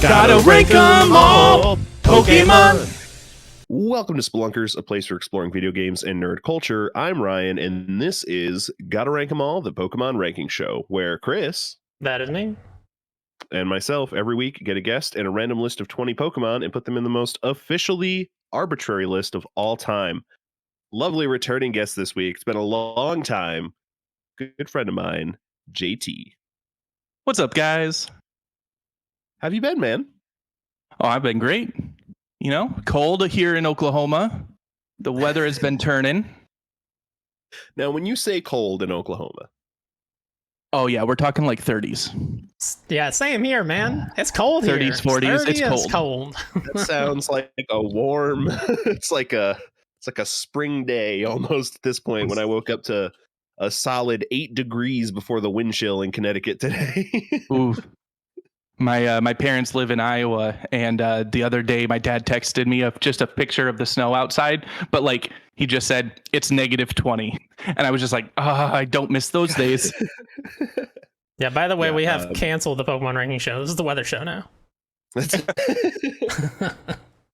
Gotta rank 'em all, Pokemon! Welcome to Spelunkers, a place for exploring video games and nerd culture. I'm Ryan, and this is Gotta Rank 'em All, the Pokemon ranking show, where Chris... That is me. And myself, every week, get a guest and a random list of 20 Pokemon and put them in the most officially arbitrary list of all time. Lovely returning guest this week. It's been a long time. Good friend of mine, JT. What's up, guys? How have you been, man? Oh, I've been great. You know, cold here in Oklahoma. The weather has been turning. Now, when you say cold in Oklahoma... Oh, yeah, we're talking like 30s. Yeah, same here, man. It's cold 30s, here. 40s, it's cold. That sounds like a warm... It's like a spring day almost at this point when I woke up to a solid 8 degrees before the wind chill in Connecticut today. Ooh. My parents live in Iowa, and the other day my dad texted me just a picture of the snow outside, but like he just said it's -20, and I was just like, I don't miss those days. Yeah, by the way, we have canceled the Pokemon ranking show. This is the weather show now.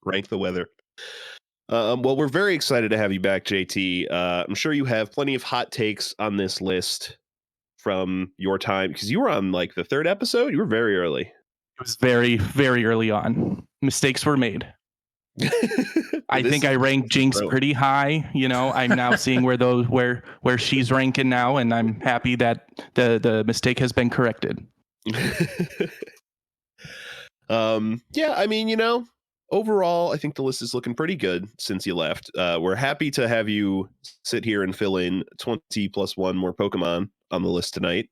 Rank the weather. Well, we're very excited to have you back, JT. I'm sure you have plenty of hot takes on this list from your time, because you were on like the 3rd episode. You were very early. It was very, very early on. Mistakes were made. I think I ranked Jinx pretty high. You know, I'm now seeing where she's ranking now, and I'm happy that the mistake has been corrected. Yeah, I mean, you know, overall, I think the list is looking pretty good since you left. We're happy to have you sit here and fill in 20 plus 1 more Pokemon on the list tonight.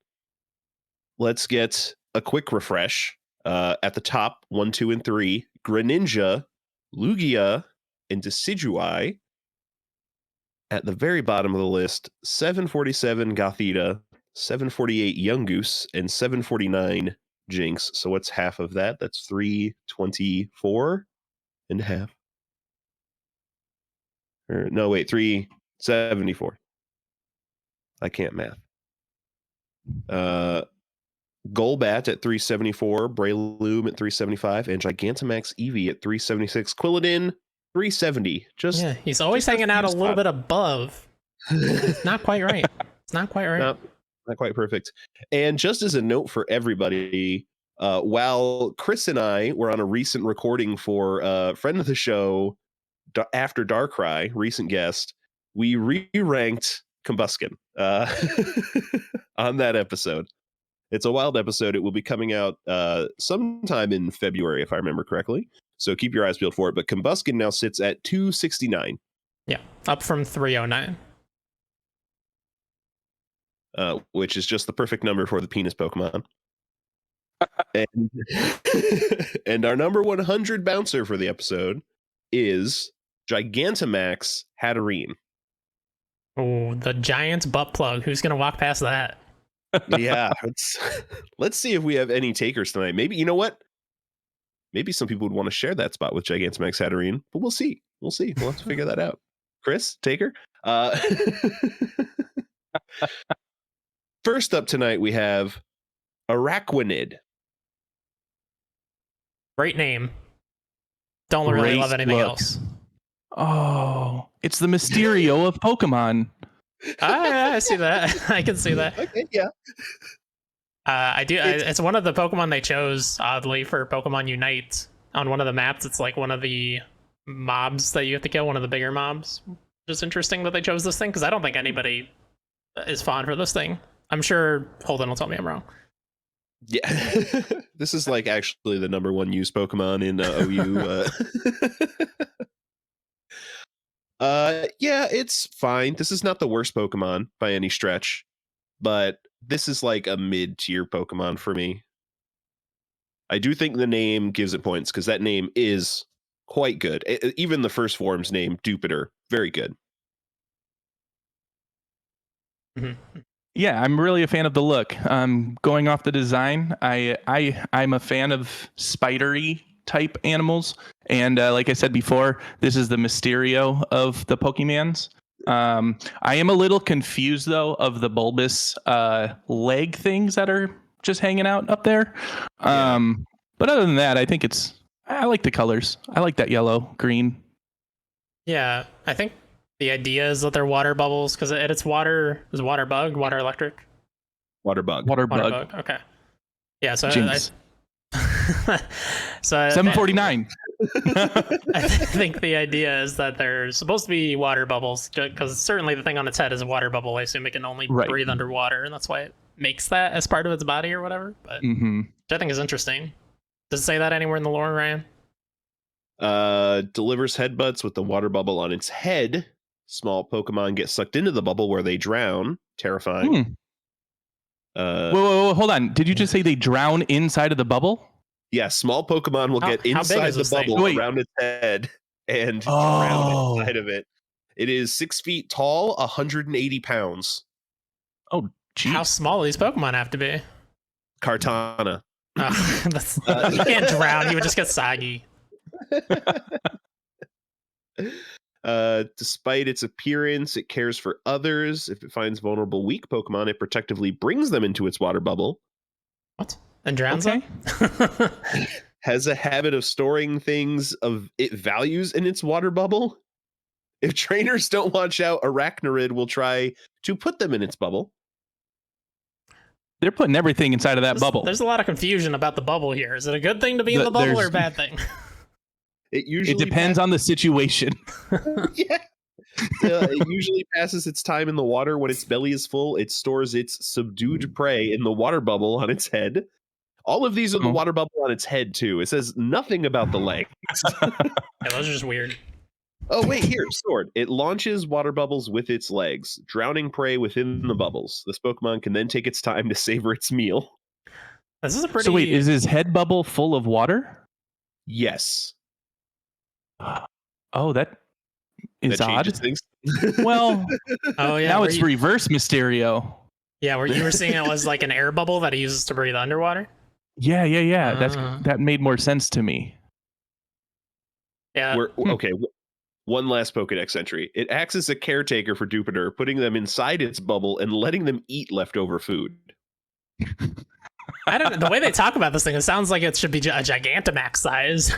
Let's get a quick refresh. At the top, 1, 2, and 3, Greninja, Lugia, and Decidueye. At the very bottom of the list, 747 Gothita, 748 Yungoos, and 749 Jinx. So what's half of that? That's 324 and a half. No, wait, 374. I can't math. Golbat at 374, Breloom at 375, and Gigantamax Eevee at 376. Quilladin 370. He's always hanging out a little bit above. It's not quite right. It's not quite right. Not quite perfect. And just as a note for everybody, while Chris and I were on a recent recording for a friend of the show, After Darkrai, recent guest, we re-ranked Combuskin on that episode. It's a wild episode. It will be coming out sometime in February, if I remember correctly. So keep your eyes peeled for it. But Combuskin now sits at 269. Yeah, up from 309. Which is just the perfect number for the penis Pokemon. And our number 100 bouncer for the episode is Gigantamax Hatterene. Oh, the giant butt plug. Who's going to walk past that? Yeah, let's see if we have any takers tonight. Maybe, you know what? Maybe some people would want to share that spot with Gigantamax Hatterene, but we'll see. We'll have to figure that out. Chris, taker? First up tonight, we have Araquanid. Great name. Don't really love anything else. Oh, it's the Mysterio of Pokemon. I see that. I can see that. Okay, yeah. I do. It's one of the Pokemon they chose, oddly, for Pokemon Unite. On one of the maps, it's like one of the mobs that you have to kill, one of the bigger mobs. Just interesting that they chose this thing, because I don't think anybody is fond for this thing. I'm sure Holden will tell me I'm wrong. Yeah. This is like actually the number 1 used Pokemon in OU. Yeah, it's fine. This is not the worst Pokemon by any stretch, but this is like a mid-tier Pokemon for me. I do think the name gives it points, because that name is quite good. Even the first form's name, Dupitor, very good. Mm-hmm. Yeah, I'm really a fan of the look. Going off the design, I'm a fan of spidery type animals, and like I said before, this is the Mysterio of the Pokemons. I am a little confused though of the bulbous leg things that are just hanging out up there. But other than that, I think I like the colors. I like that yellow, green. Yeah, I think the idea is that they're water bubbles because it's water. Is water bug, water electric, Water bug. Water water bug. bug. Okay. Yeah. So Jinx. so 749. I think the idea is that they're supposed to be water bubbles because certainly the thing on its head is a water bubble. I assume it can only Right. breathe underwater, and that's why it makes that as part of its body or whatever. But which I think is interesting. Does it say that anywhere in the lore, Ryan? Delivers headbutts with the water bubble on its head. Small Pokemon get sucked into the bubble where they drown. Terrifying. Whoa, hold on. Did you just say they drown inside of the bubble? Yeah, small Pokemon will get How big inside is the this thing? bubble Wait. around its head and Oh. drown inside of it. It is 6 feet tall, 180 pounds. Oh, geez. How small do these Pokemon have to be? Kartana. He can't drown. He would just get soggy. Despite its appearance, it cares for others. If it finds vulnerable, weak Pokemon, it protectively brings them into its water bubble. What? And drowns Okay. them? Has a habit of storing things of it values in its water bubble. If trainers don't watch out, Arachnorid will try to put them in its bubble. They're putting everything inside of that bubble. There's a lot of confusion about the bubble here. Is it a good thing to be in the bubble or a bad thing? It usually It depends on the situation. Yeah. It usually passes its time in the water. When its belly is full, it stores its subdued prey in the water bubble on its head. All of these are the water bubble on its head, too. It says nothing about the leg. Yeah, those are just weird. Oh, wait, here, sword. It launches water bubbles with its legs, drowning prey within the bubbles. This Pokemon can then take its time to savor its meal. This is a pretty... So wait, is his head bubble full of water? Yes. Oh, that is That odd. changes things. Well, Oh, yeah. now were it's you- reverse Mysterio. Yeah, where you were seeing it was like an air bubble that he uses to breathe underwater? Yeah. Uh. That made more sense to me. Yeah. Okay, one last Pokedex entry. It acts as a caretaker for Jupiter, putting them inside its bubble and letting them eat leftover food. I don't know. The way they talk about this thing, it sounds like it should be a Gigantamax size.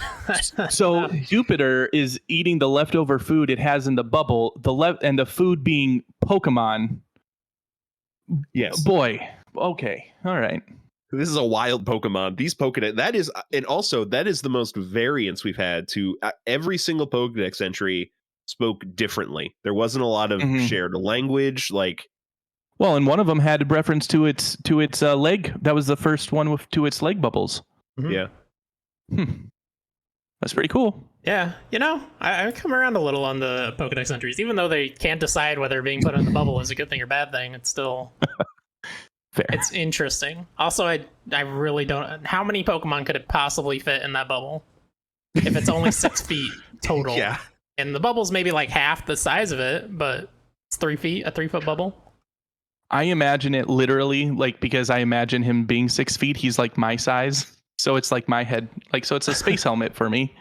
So Jupiter is eating the leftover food it has in the bubble, and the food being Pokemon. Yes. Boy. Okay. All right. This is a wild Pokemon. These Pokedex, that is the most variance we've had to every single Pokedex entry spoke differently. There wasn't a lot of shared language. Like, well, and one of them had reference to its leg. That was the first one to its leg bubbles. Yeah. That's pretty cool. Yeah, I come around a little on the Pokedex entries. Even though they can't decide whether being put in the bubble is a good thing or bad thing, it's still... Fair. It's interesting. Also, I really don't... How many Pokemon could it possibly fit in that bubble? If it's only 6 feet total. Yeah. And the bubble's maybe like half the size of it, but it's 3 feet, a 3-foot bubble. I imagine it literally, like, because I imagine him being 6 feet, he's like my size. So it's like my head. Like, so it's a space helmet for me.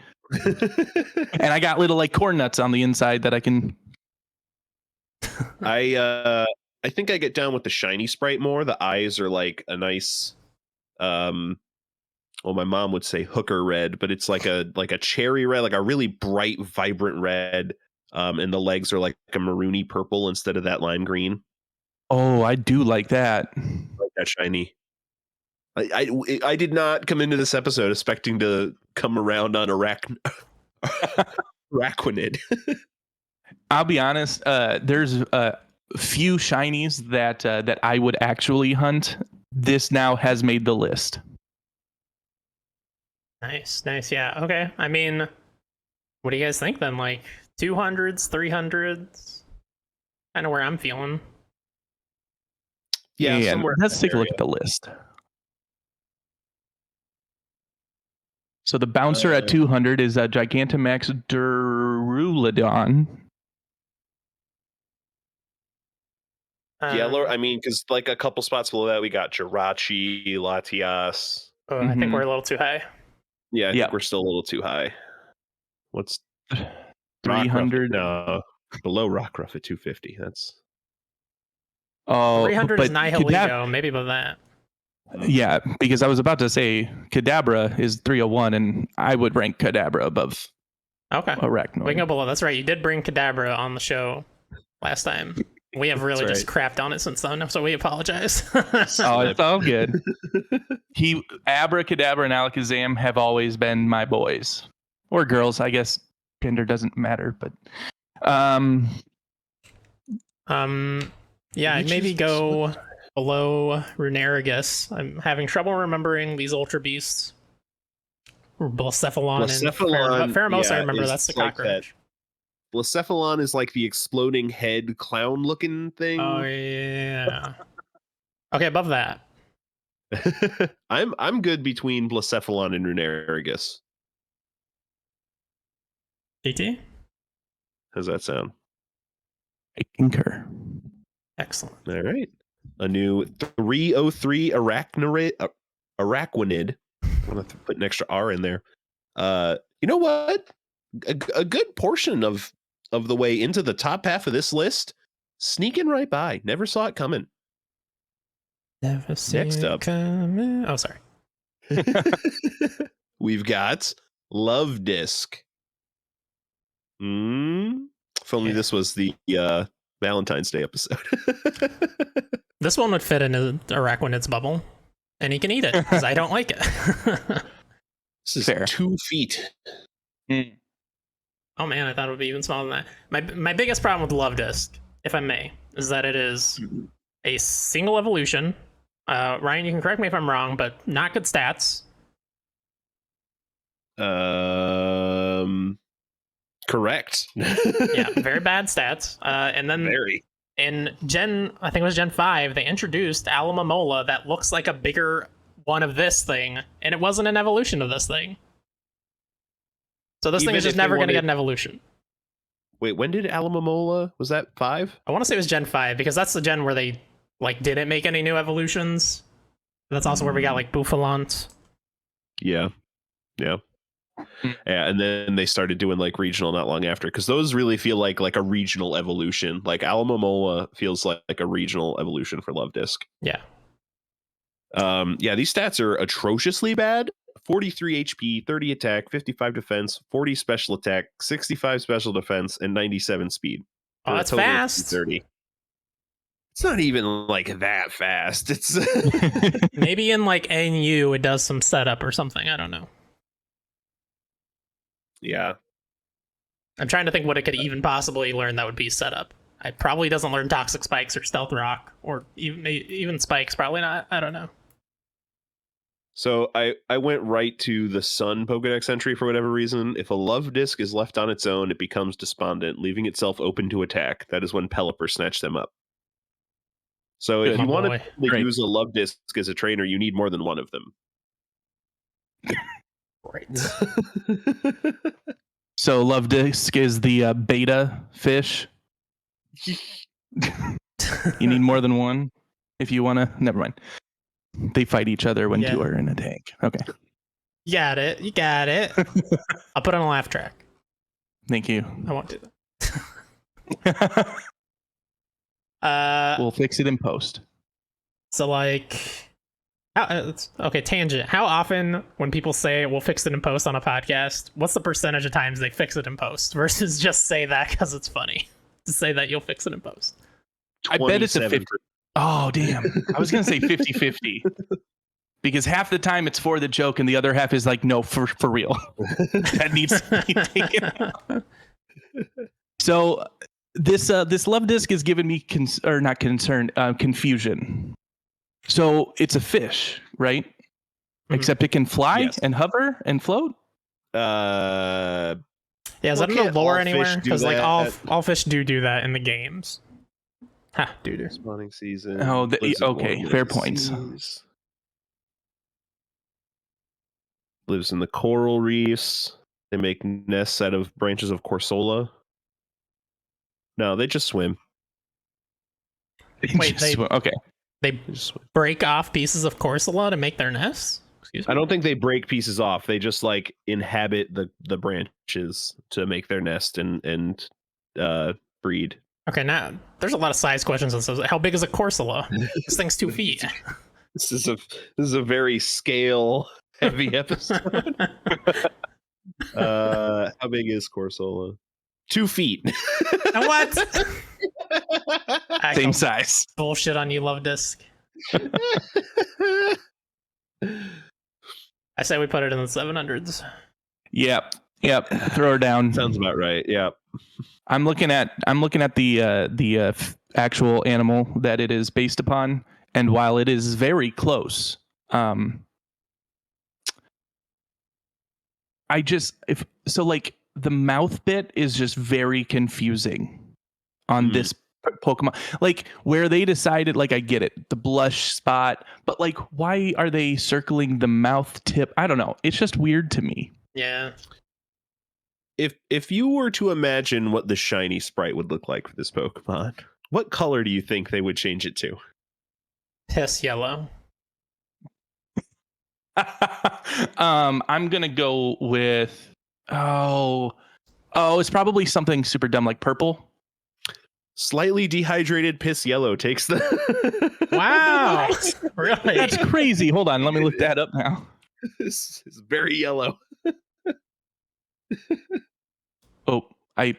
And I got little like corn nuts on the inside that I can... I think I get down with the shiny sprite more. The eyes are like a nice, well, my mom would say hooker red, but it's like a cherry red, like a really bright, vibrant red. And the legs are like a maroony purple instead of that lime green. Oh, I do like that. Like that shiny. I did not come into this episode expecting to come around on Araquanid. I'll be honest. There's few shinies that I would actually hunt. This now has made the list. Nice. Yeah. Okay. I mean, what do you guys think then? Like 200s, 300s? Kind of where I'm feeling. Yeah, somewhere. Let's take a look at the list. So the bouncer at 200 is a Gigantamax Durulodon. Yeah, I mean, because like a couple spots below that, we got Jirachi, Latias. I think we're a little too high. Yeah, I think we're still a little too high. What's 300? No, below Rockruff at 250. That's 300 is Nihilego, maybe above that. Yeah, because I was about to say Kadabra is 301, and I would rank Kadabra above Okay. Arachnoid. We can go below. That's right. You did bring Kadabra on the show last time. We have really just crapped on it since then, so we apologize. Oh, it's all good. Abracadabra and Alakazam have always been my boys. Or girls, I guess gender doesn't matter, but yeah, I'd maybe go below Runerigus. I'm having trouble remembering these Ultra Beasts. Blacephalon and Pheromosa, I remember that's the cockroach. Blacephalon is like the exploding head clown looking thing. Oh yeah. Okay, above that. I'm good between Blacephalon and Runerigus. DT? How's that sound? I concur. Excellent. All right. A new 303 Araquanid. I'm going to put an extra R in there. You know what? A good portion of the way into the top half of this list, sneaking right by. Never saw it coming. Never seen Next up. Coming. Oh, sorry. We've got Love Disc. If only this was the Valentine's Day episode. This one would fit in Araquanid's bubble, and he can eat it because I don't like it. This is Fair. 2 feet. Oh man, I thought it would be even smaller than that. My biggest problem with Love Disc, if I may, is that it is a single evolution. Ryan, you can correct me if I'm wrong, but not good stats. Correct. Yeah, very bad stats. And then in I think it was Gen 5, they introduced Alamomola that looks like a bigger one of this thing, and it wasn't an evolution of this thing. So this thing is just never going to get an evolution. Wait, when did Alamomola? Was that 5? I want to say it was Gen 5, because that's the gen where they didn't make any new evolutions. That's also where we got Bouffalante. Yeah. Yeah, and then they started doing regional not long after, because those really feel like a regional evolution. Like Alamomola feels like a regional evolution for Love Disc. Yeah. Yeah, these stats are atrociously bad. 43 HP, 30 attack, 55 defense, 40 special attack, 65 special defense, and 97 speed. Oh, that's fast. 30. It's not even that fast. It's maybe in NU it does some setup or something. I don't know. Yeah. I'm trying to think what it could even possibly learn that would be setup. It probably doesn't learn Toxic Spikes or Stealth Rock, or even Spikes. Probably not. I don't know. So I went right to the Sun Pokedex entry for whatever reason. If a Love Disc is left on its own, it becomes despondent, leaving itself open to attack. That is when Pelipper snatched them up. So if you want to use a Love Disc as a trainer, you need more than one of them. Right. So Love Disc is the beta fish. You need more than one if you want to. Never mind. They fight each other when two are in a tank. Okay. You got it. I'll put on a laugh track. Thank you. I won't do that. We'll fix it in post. So okay, tangent. How often when people say we'll fix it in post on a podcast, what's the percentage of times they fix it in post versus just say that because it's funny to say that you'll fix it in post? I bet it's a 50. Oh, damn. I was going to say 50-50. Because half the time it's for the joke and the other half is no, for real. That needs to be taken out. So this Love Disc has given me confusion. So it's a fish, right? Mm-hmm. Except it can fly and hover and float? Yeah, is that in the lore anywhere? Because all fish do that in the games. Ha, doo-doo. Spawning season. Oh, okay. Fair points. Lives in the coral reefs. They make nests out of branches of Corsola. No, they just swim. Wait, they break off pieces of Corsola to make their nests? Excuse me? I don't think they break pieces off. They just inhabit the branches to make their nest and breed. Okay, now there's a lot of size questions. How big is a Corsola? This thing's 2 feet. This is a very scale heavy episode. How big is Corsola? 2 feet. What? I Same call size. bullshit on you, Love Disc. I say we put it in the 700s. Yep. Throw her down. Sounds about right. Yeah. I'm looking at the actual animal that it is based upon, and while it is very close, like the mouth bit is just very confusing on this Pokemon. Like where they decided, like I get it, the blush spot, but like why are they circling the mouth tip? I don't know. It's just weird to me. Yeah. If you were to imagine what the shiny sprite would look like for this Pokemon, what color do you think they would change it to? Piss yellow. I'm gonna go with it's probably something super dumb like purple. Slightly dehydrated piss yellow takes the Wow. Really? That's crazy. Hold on, let me look that up now. It's very yellow. I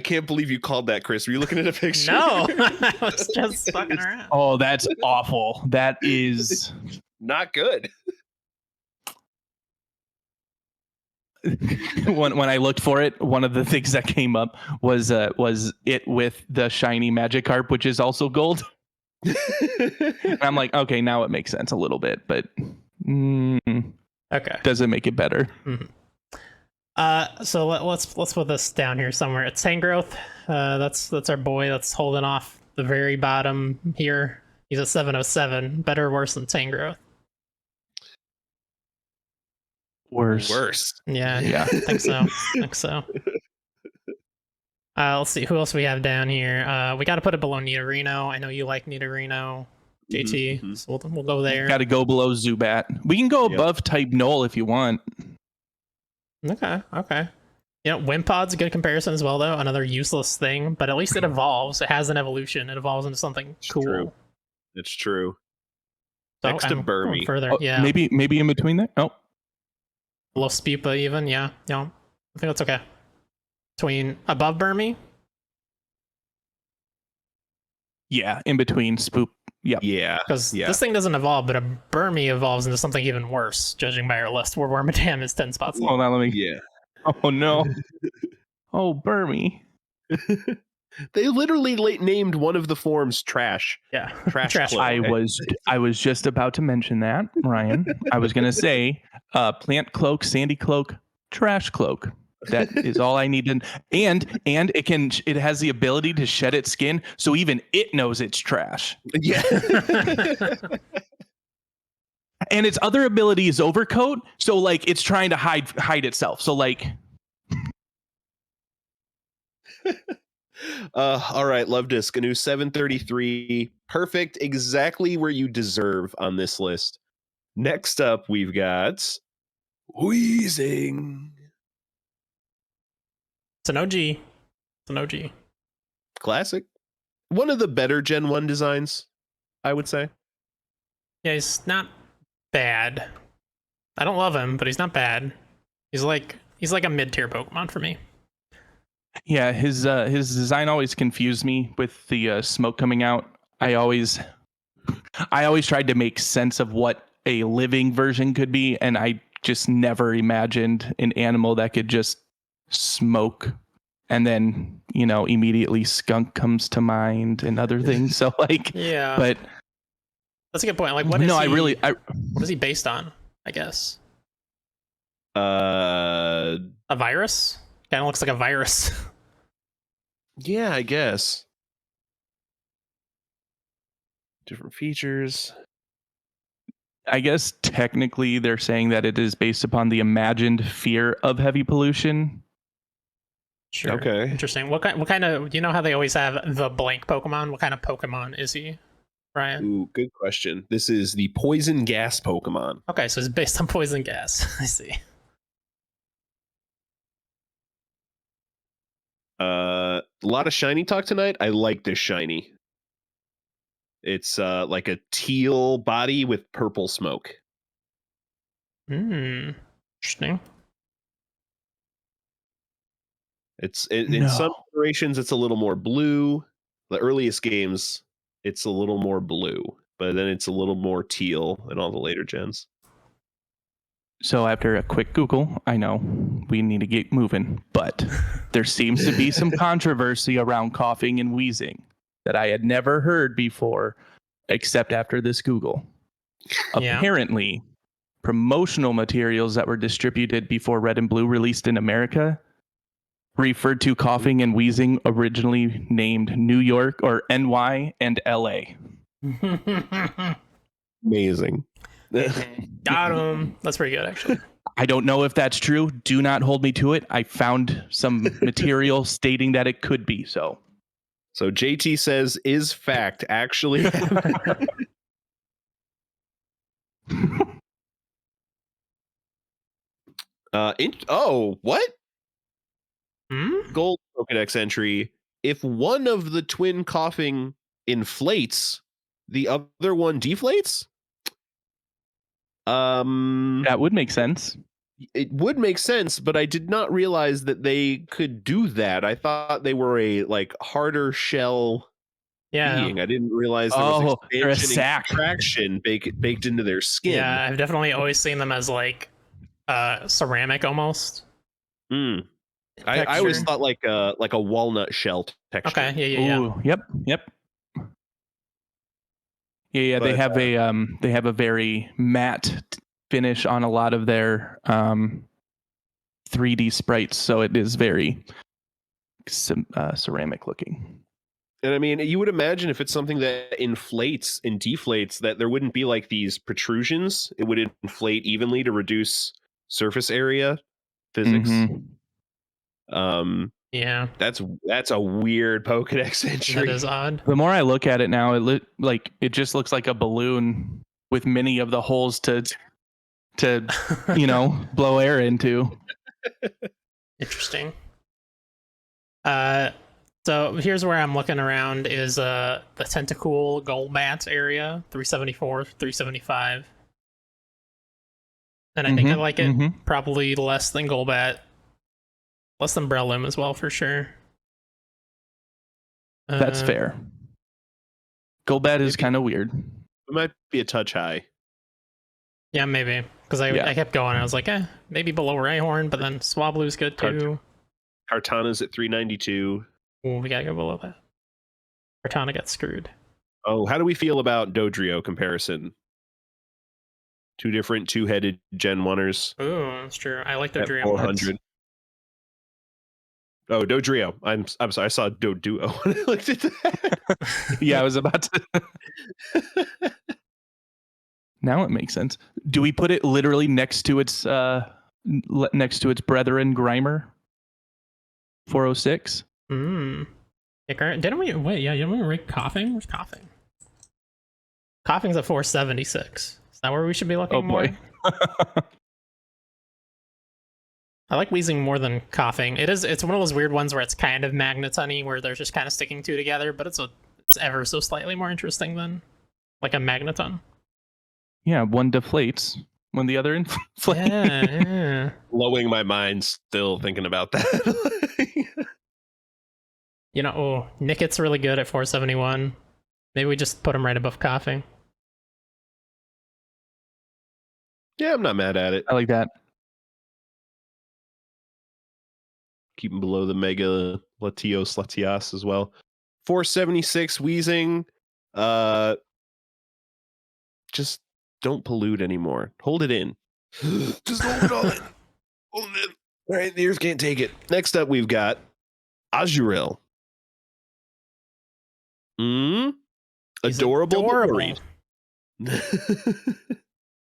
can't believe you called that, Chris. Were you looking at a picture? No, I was just fucking around. Oh, that's awful. That is not good. when I looked for it, one of the things that came up was it with the shiny Magikarp, which is also gold. And I'm like, okay, now it makes sense a little bit, but okay, doesn't make it better. Mm-hmm. So let's put this down here somewhere. It's Tangrowth. That's our boy that's holding off the very bottom here. He's a 707. Better or worse than Tangrowth? Worse. Yeah. I think so. Let's see who else we have down here. We got to put it below Nidorino. I know you like Nidorino, JT. Mm-hmm. So we'll go there. Got to go below Zubat. We can go above Type Null if you want. Okay. You know, Wimpod's a good comparison as well, though. Another useless thing, but at least it evolves. It has an evolution. It evolves into something cool. True. It's true. So Next to Burmy. Further, yeah. Maybe in between there. Oh. Below Spupa even, yeah. I think that's okay. Between above Burmy? Yeah, in between Spoop. Yep. Yeah. Because this thing doesn't evolve, but a Burmy evolves into something even worse, judging by our list, where Wormadam is 10 spots low. Hold on, let me. Yeah. Oh no. Oh, Burmy. They literally named one of the forms Trash. Yeah. Trash. Trash. I was just about to mention that, Ryan. I was gonna say Plant Cloak, Sandy Cloak, Trash Cloak. That is all I need to. And it has the ability to shed its skin, so even it knows it's trash. Yeah. And its other ability is Overcoat, so like it's trying to hide itself. So like. All right, Love Disc, a new 733. Perfect, exactly where you deserve on this list. Next up, we've got Wheezing. It's an OG. Classic. One of the better Gen 1 designs, I would say. Yeah, he's not bad. I don't love him, but he's not bad. He's like a mid-tier Pokemon for me. Yeah, his design always confused me with the smoke coming out. I always tried to make sense of what a living version could be, and I just never imagined an animal that could just smoke, and then immediately skunk comes to mind and other things. So like, yeah, but that's a good point. Like, what is he based on? I guess a virus. Kind of looks like a virus. Yeah, I guess. Different features. I guess technically they're saying that it is based upon the imagined fear of heavy pollution. Sure. Okay. Interesting. What kind of, you know how they always have the blank Pokemon? What kind of Pokemon is he, Ryan? Ooh, good question. This is the poison gas Pokemon. Okay, so it's based on poison gas. I see. A lot of shiny talk tonight. I like this shiny. It's like a teal body with purple smoke. Interesting. In some iterations, it's a little more blue. The earliest games, it's a little more blue, but then it's a little more teal in all the later gens. So after a quick Google, I know we need to get moving, but there seems to be some controversy around coughing and wheezing that I had never heard before, except after this Google. Yeah. Apparently, promotional materials that were distributed before Red and Blue released in America referred to coughing and wheezing originally named New York or NY and LA. Amazing. Got him. That's pretty good, actually. I don't know if that's true. Do not hold me to it. I found some material stating that it could be so. So JT says, is fact actually? What? Gold Pokedex entry. If one of the twin coughing inflates, the other one deflates? That would make sense. It would make sense, but I did not realize that they could do that. I thought they were a like harder shell being. I didn't realize there was expansion and contraction baked into their skin. Yeah, I've definitely always seen them as like ceramic almost. I always thought like a walnut shell texture. Okay, yeah. Ooh, yep. Yeah, but, they have a very matte finish on a lot of their 3D sprites, so it is very ceramic looking. And I mean, you would imagine if it's something that inflates and deflates, that there wouldn't be like these protrusions. It would inflate evenly to reduce surface area physics. Yeah, that's a weird Pokedex entry. That is odd. The more I look at it now, it just looks like a balloon with many of the holes to blow air into. Interesting. So here's where I'm looking around is the Tentacool Golbat area, 374, 375. And I think I like it probably less than Golbat. Less than Breloom as well, for sure. That's fair. Golbat is kind of weird. It might be a touch high. Yeah, maybe. Because I kept going. I was like, maybe below Rhyhorn, but then Swablu's good too. Kartana's at 392. Ooh, we gotta go below that. Kartana got screwed. Oh, how do we feel about Dodrio comparison? Two different two-headed Gen 1ers. Ooh, that's true. I like Dodrio. 400. Oh, Dodrio. I'm sorry. I saw Doduo when I looked at that. Yeah, I was about to. Now it makes sense. Do we put it literally next to its brethren, Grimer? 406. Yeah, didn't we wait? Yeah, didn't we rank coughing? Where's coughing? Coughing's at 476. Is that where we should be looking? Oh boy. I like Wheezing more than coughing. It's one of those weird ones where it's kind of Magneton-y, where they're just kind of sticking two together, but it's ever so slightly more interesting than like a Magneton. Yeah, one deflates when the other inflates. Yeah. Blowing my mind still thinking about that. Nicket's really good at 471. Maybe we just put him right above coughing. Yeah, I'm not mad at it. I like that. Keep him below the Mega Latios Latias as well. 476 Wheezing. Just don't pollute anymore. Hold it in. Just hold it all in. Hold it in. All right, the ears can't take it. Next up, we've got Azurill. Adorable.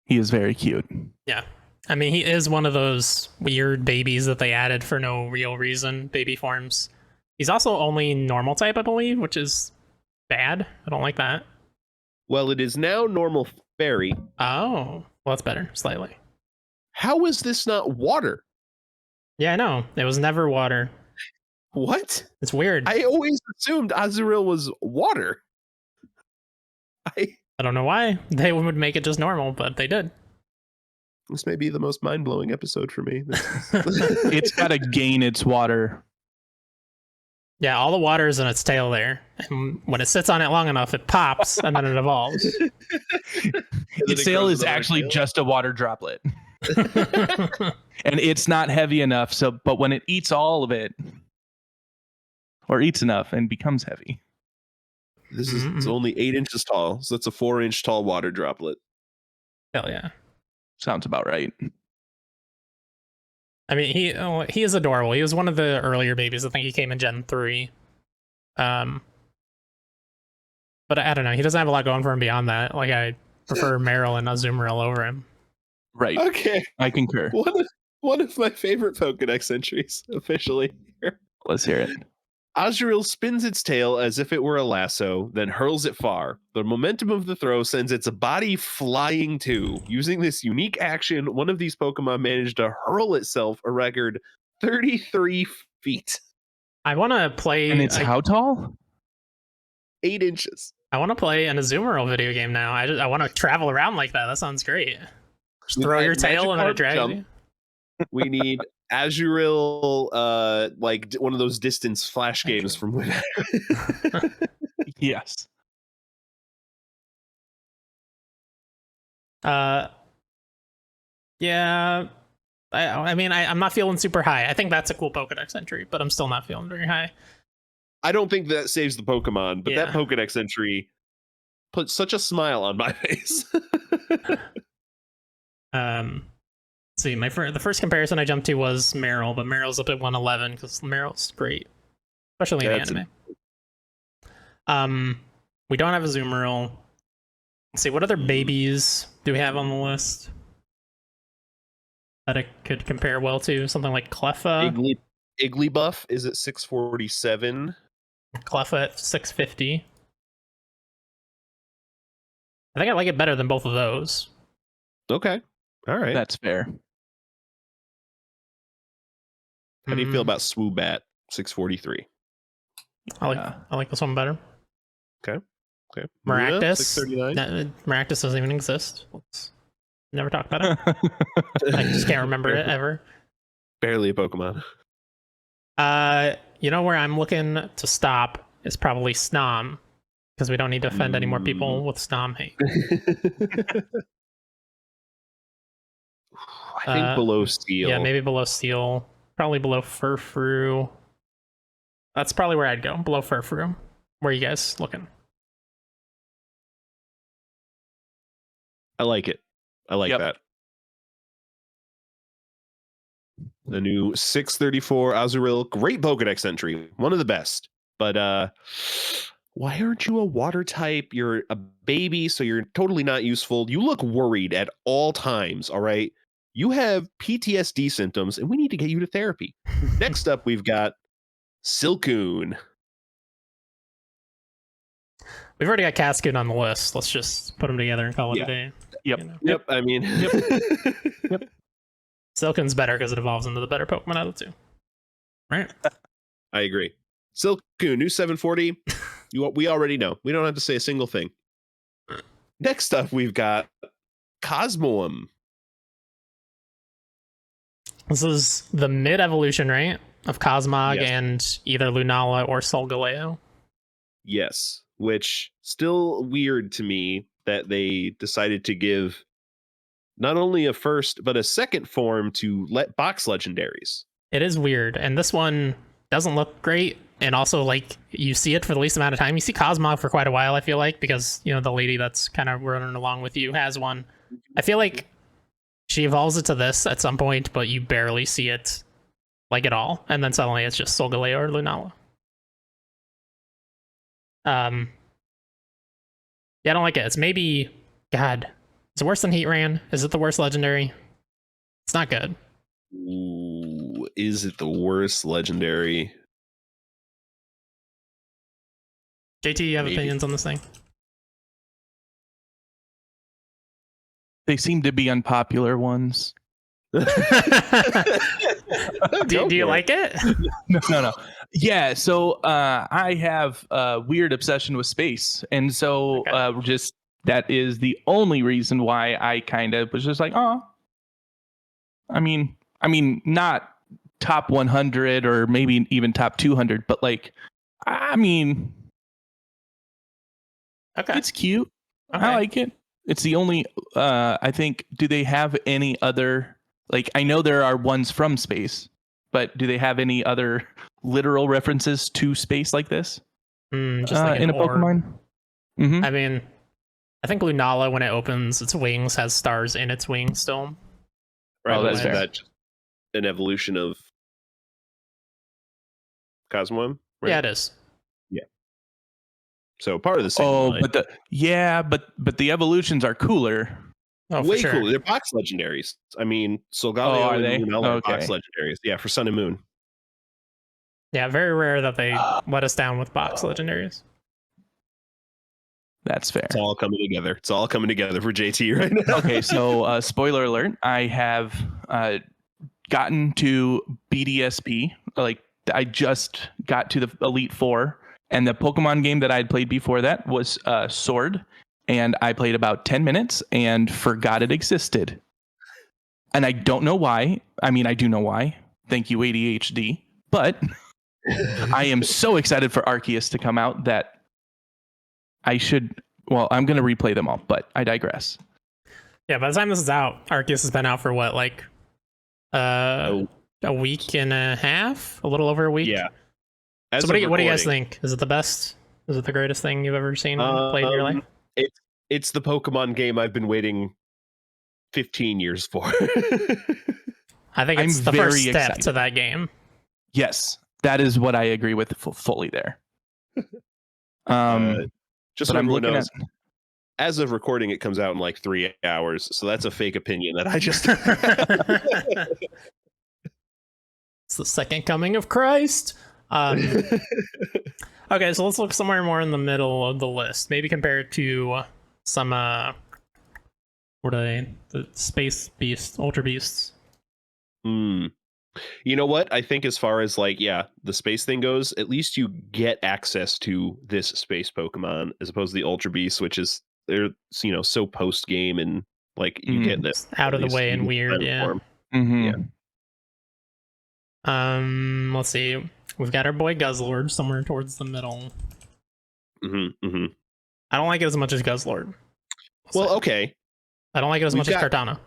He is very cute. Yeah. I mean, he is one of those weird babies that they added for no real reason, baby forms. He's also only normal type, I believe, which is bad. I don't like that. Well, it is now normal fairy. Oh, well, that's better, slightly. How is this not water? Yeah, I know. It was never water. What? It's weird. I always assumed Azurill was water. I don't know why they would make it just normal, but they did. This may be the most mind-blowing episode for me. It's got to gain its water. Yeah, all the water is in its tail there. And when it sits on it long enough, it pops and then it evolves. Its tail is actually just a water droplet. And it's not heavy enough, but when it eats all of it, or eats enough and becomes heavy. This is it's only 8 inches tall, so that's a 4-inch tall water droplet. Hell yeah. Sounds about right. I mean, he is adorable. He was one of the earlier babies. I think he came in Gen 3. But I don't know. He doesn't have a lot going for him beyond that. Like, I prefer Meryl and Azurill over him. Right. Okay. I concur. One of my favorite Pokedex entries, officially. Here. Let's hear it. Azurill spins its tail as if it were a lasso, then hurls it far. The momentum of the throw sends its body flying too. Using this unique action, one of these Pokemon managed to hurl itself a record 33 feet. I want to play... And it's how tall? 8 inches. I want to play an Azurill video game now. I want to travel around like that. That sounds great. Just throw your tail and then it drags you. We need Azurill, like one of those distance flash games from when. Yes. Yeah. I mean, I'm not feeling super high. I think that's a cool Pokedex entry, but I'm still not feeling very high. I don't think that saves the Pokemon, but that Pokedex entry put such a smile on my face. See, the first comparison I jumped to was Meryl, but Meryl's up at 111 because Meryl's great, especially in the anime. We don't have a Azurill. Let's see, what other babies do we have on the list that it could compare well to? Something like Cleffa. Igglybuff is at 647. Cleffa at 650. I think I like it better than both of those. Okay. All right. That's fair. How do you feel about Swoobat 643? I like this one better. Okay. Maractus. 639. Maractus doesn't even exist. Never talked about it. I just can't remember it ever. Barely a Pokemon. You know where I'm looking to stop is probably Snom, because we don't need to offend any more people with Snom hate. I think below Steel. Yeah, maybe below Steel. Probably below Furfrou. That's probably where I'd go. Below Furfrou. Where are you guys looking? I like it. I like that. The new 634 Azurill. Great Pokedex entry. One of the best. But why aren't you a water type? You're a baby, so you're totally not useful. You look worried at all times, all right? You have PTSD symptoms, and we need to get you to therapy. Next up, we've got Silcoon. We've already got Cascoon on the list. Let's just put them together and call it a day. Yep. You know? Yep. I mean, Yep. Silcoon's better because it evolves into the better Pokemon out of the two. Right? I agree. Silcoon, new 740. We already know. We don't have to say a single thing. Next up, we've got Cosmoem. This is the mid-evolution, right? Of Cosmog and either Lunala or Solgaleo. Yes, which still weird to me that they decided to give not only a first, but a second form to let box legendaries. It is weird, and this one doesn't look great, and also, like, you see it for the least amount of time. You see Cosmog for quite a while, I feel like, because, you know, the lady that's kind of running along with you has one. I feel like she evolves it to this at some point, but you barely see it, like, at all, and then suddenly it's just Solgaleo or Lunala. Yeah, I don't like it. It's maybe... God. Is it worse than Heatran? Is it the worst legendary? It's not good. Ooh, is it the worst legendary? JT, you have opinions on this thing? They seem to be unpopular ones. Do you like it? No. Yeah, so I have a weird obsession with space, and so just that is the only reason why I kind of was just like, oh, I mean, not top 100 or maybe even top 200, but like, I mean, Okay, it's cute. Okay. I like it. It's the only. I think. Do they have any other? Like, I know there are ones from space, but do they have any other literal references to space like this? Just like in a orb. Pokemon. Mm-hmm. I mean, I think Lunala, when it opens its wings, has stars in its wings still. Right, that's fair. that an evolution of Cosmoem? Right? Yeah, it is. So part of the same. Oh, line. but the evolutions are cooler. Oh, Way for sure. cooler. They're box legendaries. I mean, Solgaleo are and they? Lunala are box Okay. legendaries. Yeah, for Sun and Moon. Yeah, very rare that they let us down with box legendaries. That's fair. It's all coming together. It's all coming together for JT right now. Okay, so spoiler alert, I have gotten to BDSP. Like, I just got to the Elite Four, and the Pokemon game that I had played before that was Sword, and I played about 10 minutes and forgot it existed. And I don't know why. I mean, I do know why. Thank you, ADHD. But I am so excited for Arceus to come out that I should. Well, I'm going to replay them all, but I digress. Yeah, by the time this is out, Arceus has been out for what, like a week and a half? A little over a week? Yeah. So what do you guys think? Is it the best? Is it the greatest thing you've ever seen played in your life? It's the Pokemon game I've been waiting 15 years for. I think it's I'm the first very step excited. to that game. Yes, that is what I agree with fully there. Just but so I'm everyone looking knows, at. as of recording, it comes out in like 3 hours. So that's a fake opinion that I just. It's the second coming of Christ. Okay, so let's look somewhere more in the middle of the list. Maybe compared to some what are they? The space beasts, ultra beasts. You know what? I think as far as like, yeah, the space thing goes, at least you get access to this space Pokemon as opposed to the Ultra Beast, which is they're so post game and like you get this out of the way and weird. Yeah. Mm-hmm. Yeah. Let's see. We've got our boy Guzzlord somewhere towards the middle. Mm-hmm. I don't like it as much as Guzzlord. Okay. I don't like it as much as Kartana.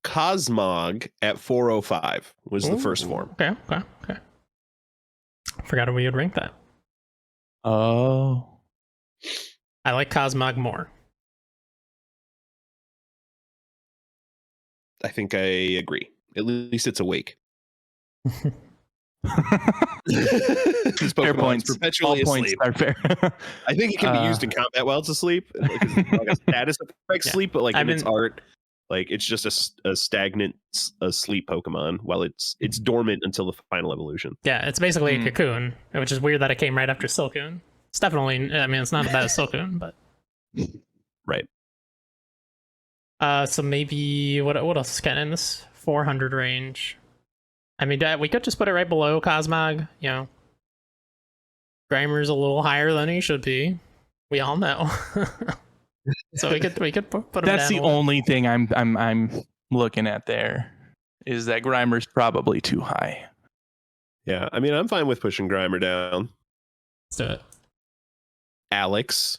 Cosmog at 405 was the first form. Okay. Forgot we would rank that. Oh. I like Cosmog more. I think I agree. At least it's awake. Fair points. Perpetually All asleep. points are fair. I think it can be used in combat while it's asleep. Like a status effect sleep, but like in its art, like it's just a stagnant sleep Pokemon while it's dormant until the final evolution. Yeah, it's basically a Cocoon, which is weird that it came right after Silcoon. It's definitely, I mean, it's not as bad as Silcoon, but right. So maybe what else is kind of in this 400 range? I mean, we could just put it right below Cosmog. You know, Grimer's a little higher than he should be. We all know. So we could put him That's down the only thing I'm looking at there, is that Grimer's probably too high. Yeah, I mean, I'm fine with pushing Grimer down. Let's do it. Alex.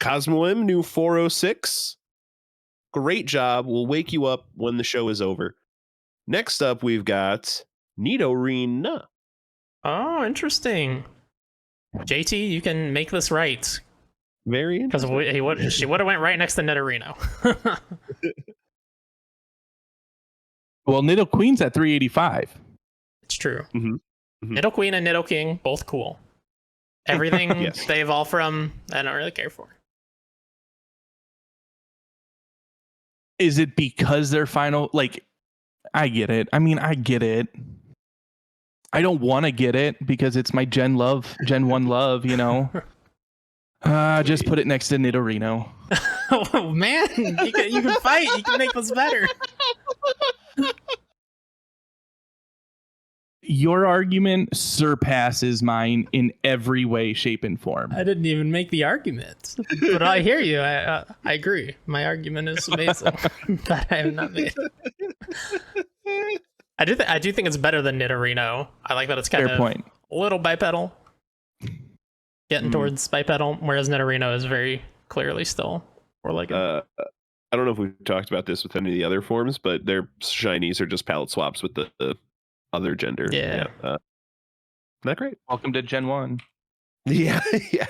Cosmoem, new 406. Great job. We'll wake you up when the show is over. Next up, we've got Nidorina. Oh, interesting. JT, you can make this right. Very interesting. Because she would have went right next to Nidorino. Well, Nidoqueen's at 385. It's true. Mm-hmm. Nidoqueen and Nidoking, both cool. Everything Yes. they evolve from, I don't really care for. Is it because they're final? Like, I get it. I mean, I get it. I don't want to get it because it's my Gen 1 love, you know. Just put it next to Nidorino. Oh man, you can fight. You can make this better. Your argument surpasses mine in every way, shape, and form. I didn't even make the argument, but I hear you. I agree. My argument is amazing that I have not made. I do think it's better than Nidorino. I like that it's kind of a little bipedal, getting towards bipedal, whereas Nidorino is very clearly still four-legged. I don't know if we've talked about this with any of the other forms, but their shinies are just palette swaps with the other gender. Yeah. Not great. Welcome to Gen 1. Yeah, yeah.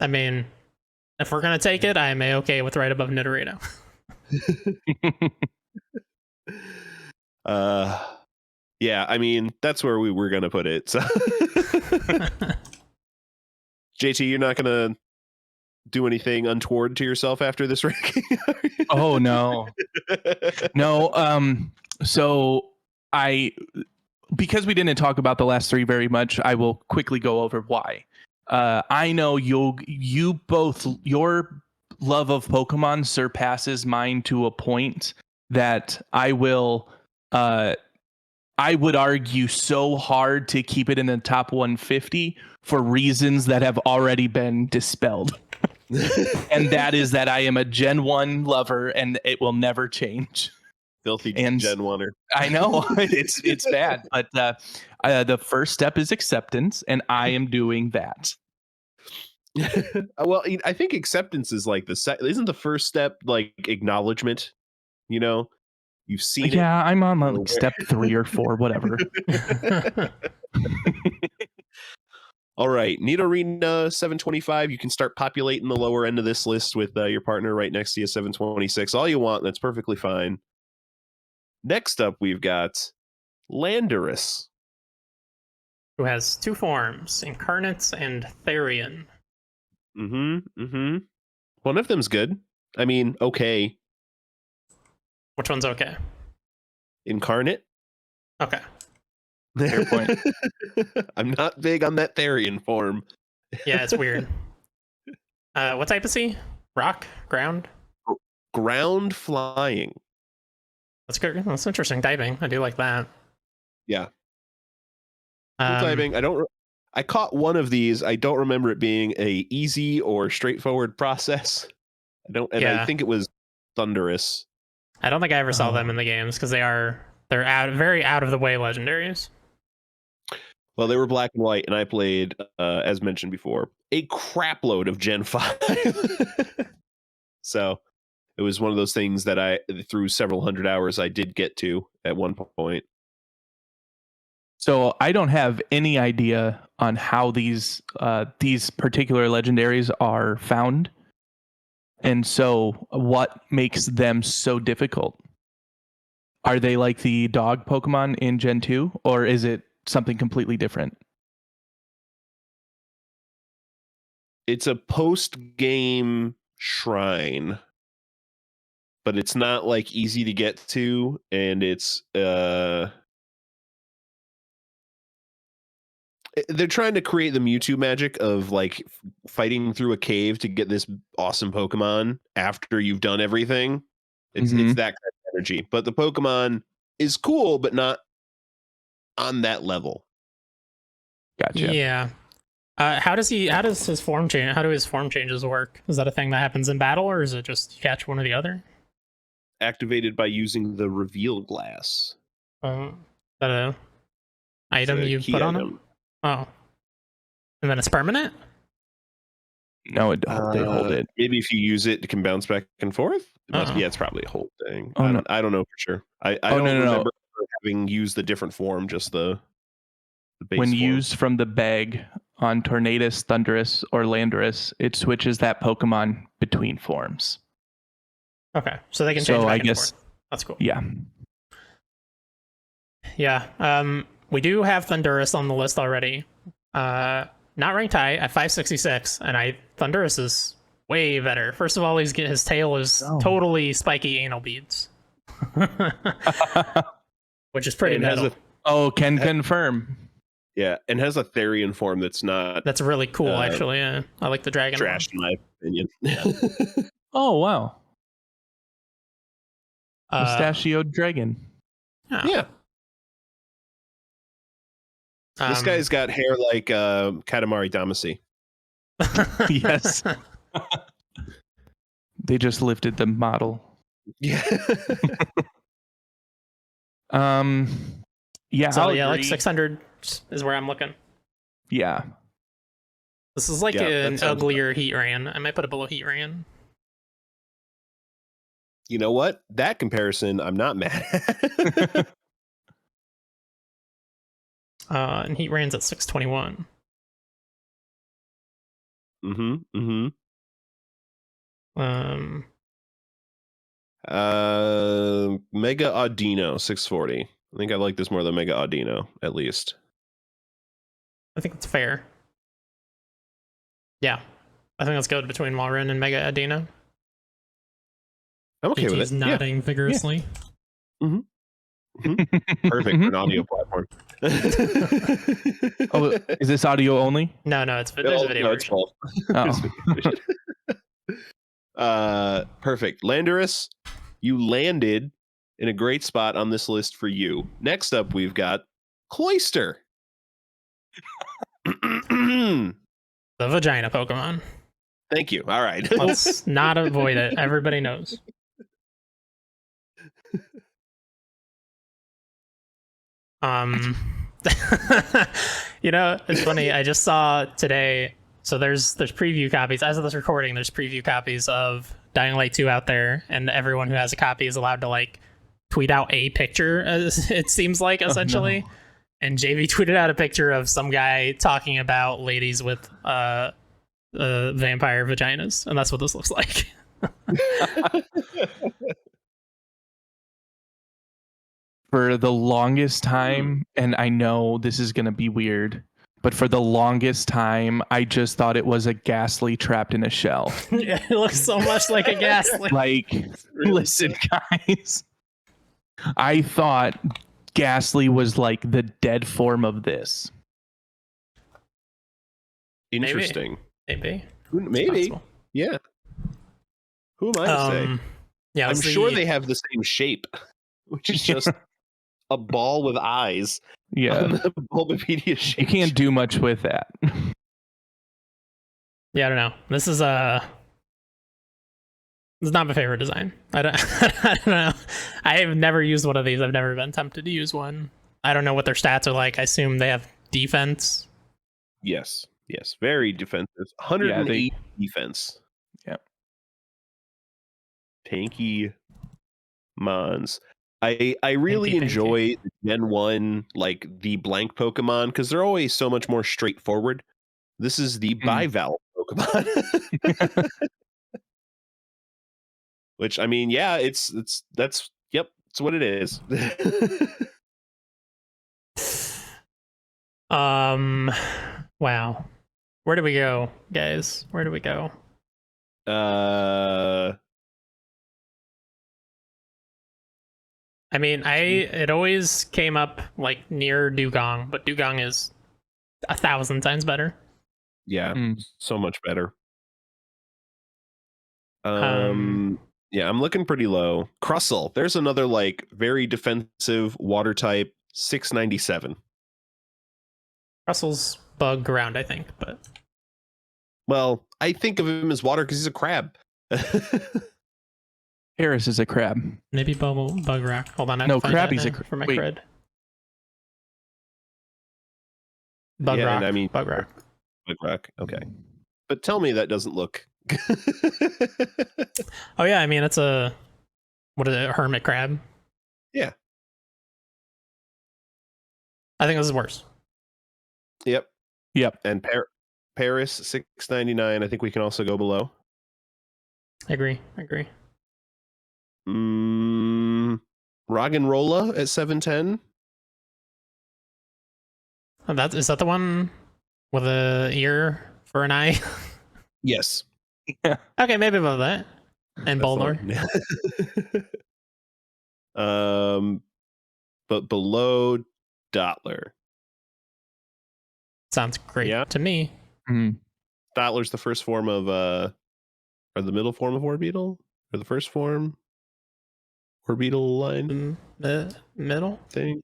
I mean, if we're gonna take it, I am okay with right above Nidorino. Yeah, I mean, that's where we were gonna put it. So JT, you're not gonna do anything untoward to yourself after this ranking? Oh no. No, so because we didn't talk about the last three very much, I will quickly go over why. I know you both, your love of Pokemon surpasses mine to a point that I would argue so hard to keep it in the top 150 for reasons that have already been dispelled. And that is that I am a Gen 1 lover and it will never change. Filthy Gen 1er. I know it's bad, but the first step is acceptance, and I am doing that. Well, I think acceptance is like isn't the first step like acknowledgement? You know, you've seen it. Yeah, I'm on like step 3 or 4, whatever. All right, Nidorina 725. You can start populating the lower end of this list with your partner right next to you, 726. All you want, that's perfectly fine. Next up, we've got Landorus, who has two forms, Incarnate and Therian. One of them's good. I mean, okay. Which one's okay? Incarnate. Okay. Fair point. I'm not big on that Therian form. Yeah, it's weird. What type is he? Rock? Ground? Ground flying. That's good. That's interesting typing. I do like that. Yeah. Typing. I caught one of these. I don't remember it being a easy or straightforward process. I think it was Thunderous. I don't think I ever saw them in the games because they're very out of the way legendaries. Well, they were black and white, and I played, as mentioned before, a crap load of Gen 5. So it was one of those things that through several hundred hours, I did get to at one point. So I don't have any idea on how these particular legendaries are found. And so what makes them so difficult? Are they like the dog Pokemon in Gen 2, or is it something completely different? It's a post-game shrine, but it's not like easy to get to, and it's they're trying to create the Mewtwo magic of like fighting through a cave to get this awesome Pokemon after you've done everything. It's that kind of energy, but the Pokemon is cool, but not on that level. Gotcha. Yeah. How does his form change? How do his form changes work? Is that a thing that happens in battle, or is it just you catch one or the other? Activated by using the reveal glass. That a item you put on him? Oh. And then it's permanent? No, they hold it. Maybe if you use it, it can bounce back and forth. It's probably a whole thing. I don't know for sure. I don't remember having used the different form, just the base when form. Used from the bag on Tornadus, Thunderous, or Landorus, it switches that Pokemon between forms. Okay, so they can change back and forth. That's cool. Yeah. Yeah. We do have Thunderous on the list already. Not ranked high at 566, and Thunderous is way better. First of all, his tail is totally spiky anal beads. which is pretty And has metal. Can confirm. Yeah, and has a Therian form that's not That's really cool, actually. Yeah, I like the dragon. trash in my opinion. Oh, wow. Pistachio One. Dragon. Yeah. This guy's got hair like Katamari Damacy. Yes. They just lifted the model. Yeah. Yeah. So I'll yeah, like agree. 600 is where I'm looking. Yeah. This is like an uglier Heatran. I might put it below Heatran. You know what? That comparison, I'm not mad at. And Heatran's at 621. Mega Audino 640. I think I like this more than Mega Audino, at least. I think it's fair. Yeah. I think let's go between Walrein and Mega Adina. I'm okay with it. He's nodding vigorously. Yeah. Perfect for an audio platform. Oh, is this audio only? No, there's a video no, it's version. Perfect. Landorus, you landed in a great spot on this list for you. Next up, we've got Cloister. The vagina Pokemon. Thank you. All right. Let's not avoid it. Everybody knows. It's funny. I just saw today. So there's preview copies. As of this recording, there's preview copies of Dying Light 2 out there, and everyone who has a copy is allowed to like tweet out a picture. As it seems like essentially. Oh, no. And JV tweeted out a picture of some guy talking about ladies with vampire vaginas, and that's what this looks like. For the longest time, and I know this is going to be weird, but for the longest time, I just thought it was a Ghastly trapped in a shell. Yeah, it looks so much like a Ghastly. Like, listen, guys. I thought Ghastly was like the dead form of this. Interesting. Maybe. Yeah. Who am I to say? Yeah, I'm sure they have the same shape, which is just a ball with eyes. Yeah. On the Bulbapedia shape. You can't do much with that. Yeah, I don't know. This is not my favorite design. I don't know. I have never used one of these. I've never been tempted to use one. I don't know what their stats are like. I assume they have defense. Yes. Very defensive. 108 defense. Yep. Tanky Mons. I really enjoy Gen 1, like the blank Pokemon, because they're always so much more straightforward. This is the bivalve Pokemon. Which, I mean, yeah, it's what it is. Wow. Where do we go, guys? Where do we go? I mean, it always came up like near Dugong, but Dugong is 1,000 times better. Yeah, so much better. Yeah, I'm looking pretty low. Crustle, there's another like very defensive water type, 697. Crustle's bug ground, I think, but well, I think of him as water because he's a crab. Harris is a crab. Maybe bug rock. Hold on, no, Krabby's a crab. For my cred. Bug rock. I mean, bug rock. Bug rock. Okay, but tell me that doesn't look. Oh yeah, I mean it's a hermit crab. Yeah, I think this is worse. Yep. And Paris 699. I think we can also go below. I agree. Roggenrola at 710. Is that the one with an ear for an eye? Yes. Yeah. Okay, maybe above that. And Boldor. but below Dottler. Sounds great Yeah. to me. Mhm. Dottler's the first form of or the middle form of Orbeetle? Or the first form? Orbeetle line Middle? thing?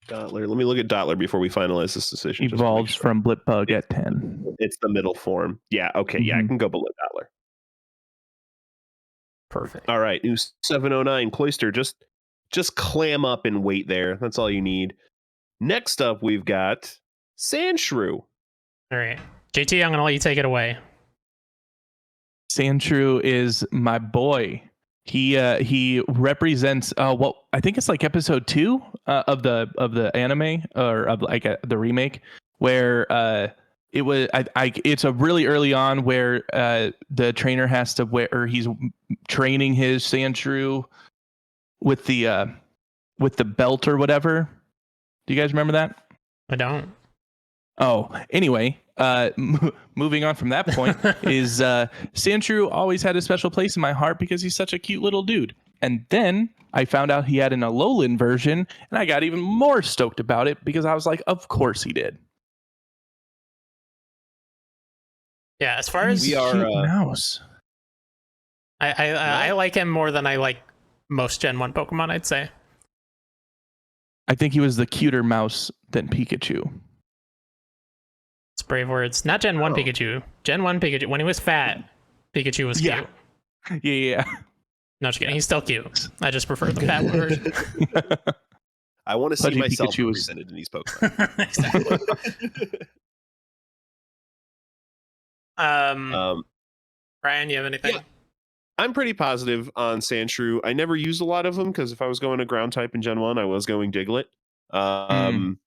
Dottler. Let me look at Dottler before we finalize this decision. just to make Evolves sure. from Blipbug at 10. It's the middle form. Yeah, okay. Yeah, I Mhm. can go below Dottler. Perfect. All right, new 709 Cloister. Just clam up and wait there. That's all you need. Next up, we've got Sandshrew. All right. JT, I'm going to let you take it away. Sandshrew is my boy. He represents what I think it's like episode 2 of the anime or of like the remake where it was it's a really early on where the trainer has to wear or he's training his Sandshrew with the belt or whatever. Do you guys remember that? I don't. Oh, anyway, moving on from that point is Sandshrew always had a special place in my heart because he's such a cute little dude. And then I found out he had an Alolan version, and I got even more stoked about it because I was like, of course he did. Yeah, as far as We are, cute mouse. I like him more than I like most Gen 1 Pokemon, I'd say. I think he was the cuter mouse than Pikachu. It's brave words. Not Gen 1 Pikachu. Gen 1 Pikachu. When he was fat, Pikachu was cute. Yeah. No, just kidding. He's still cute. I just prefer the fat version. I want to see Pudgy myself Pikachu was- represented in these Pokemon. Exactly. Ryan, you have anything? Yeah. I'm pretty positive on Sandshrew. I never used a lot of them because if I was going to ground type in Gen 1, I was going Diglett. Where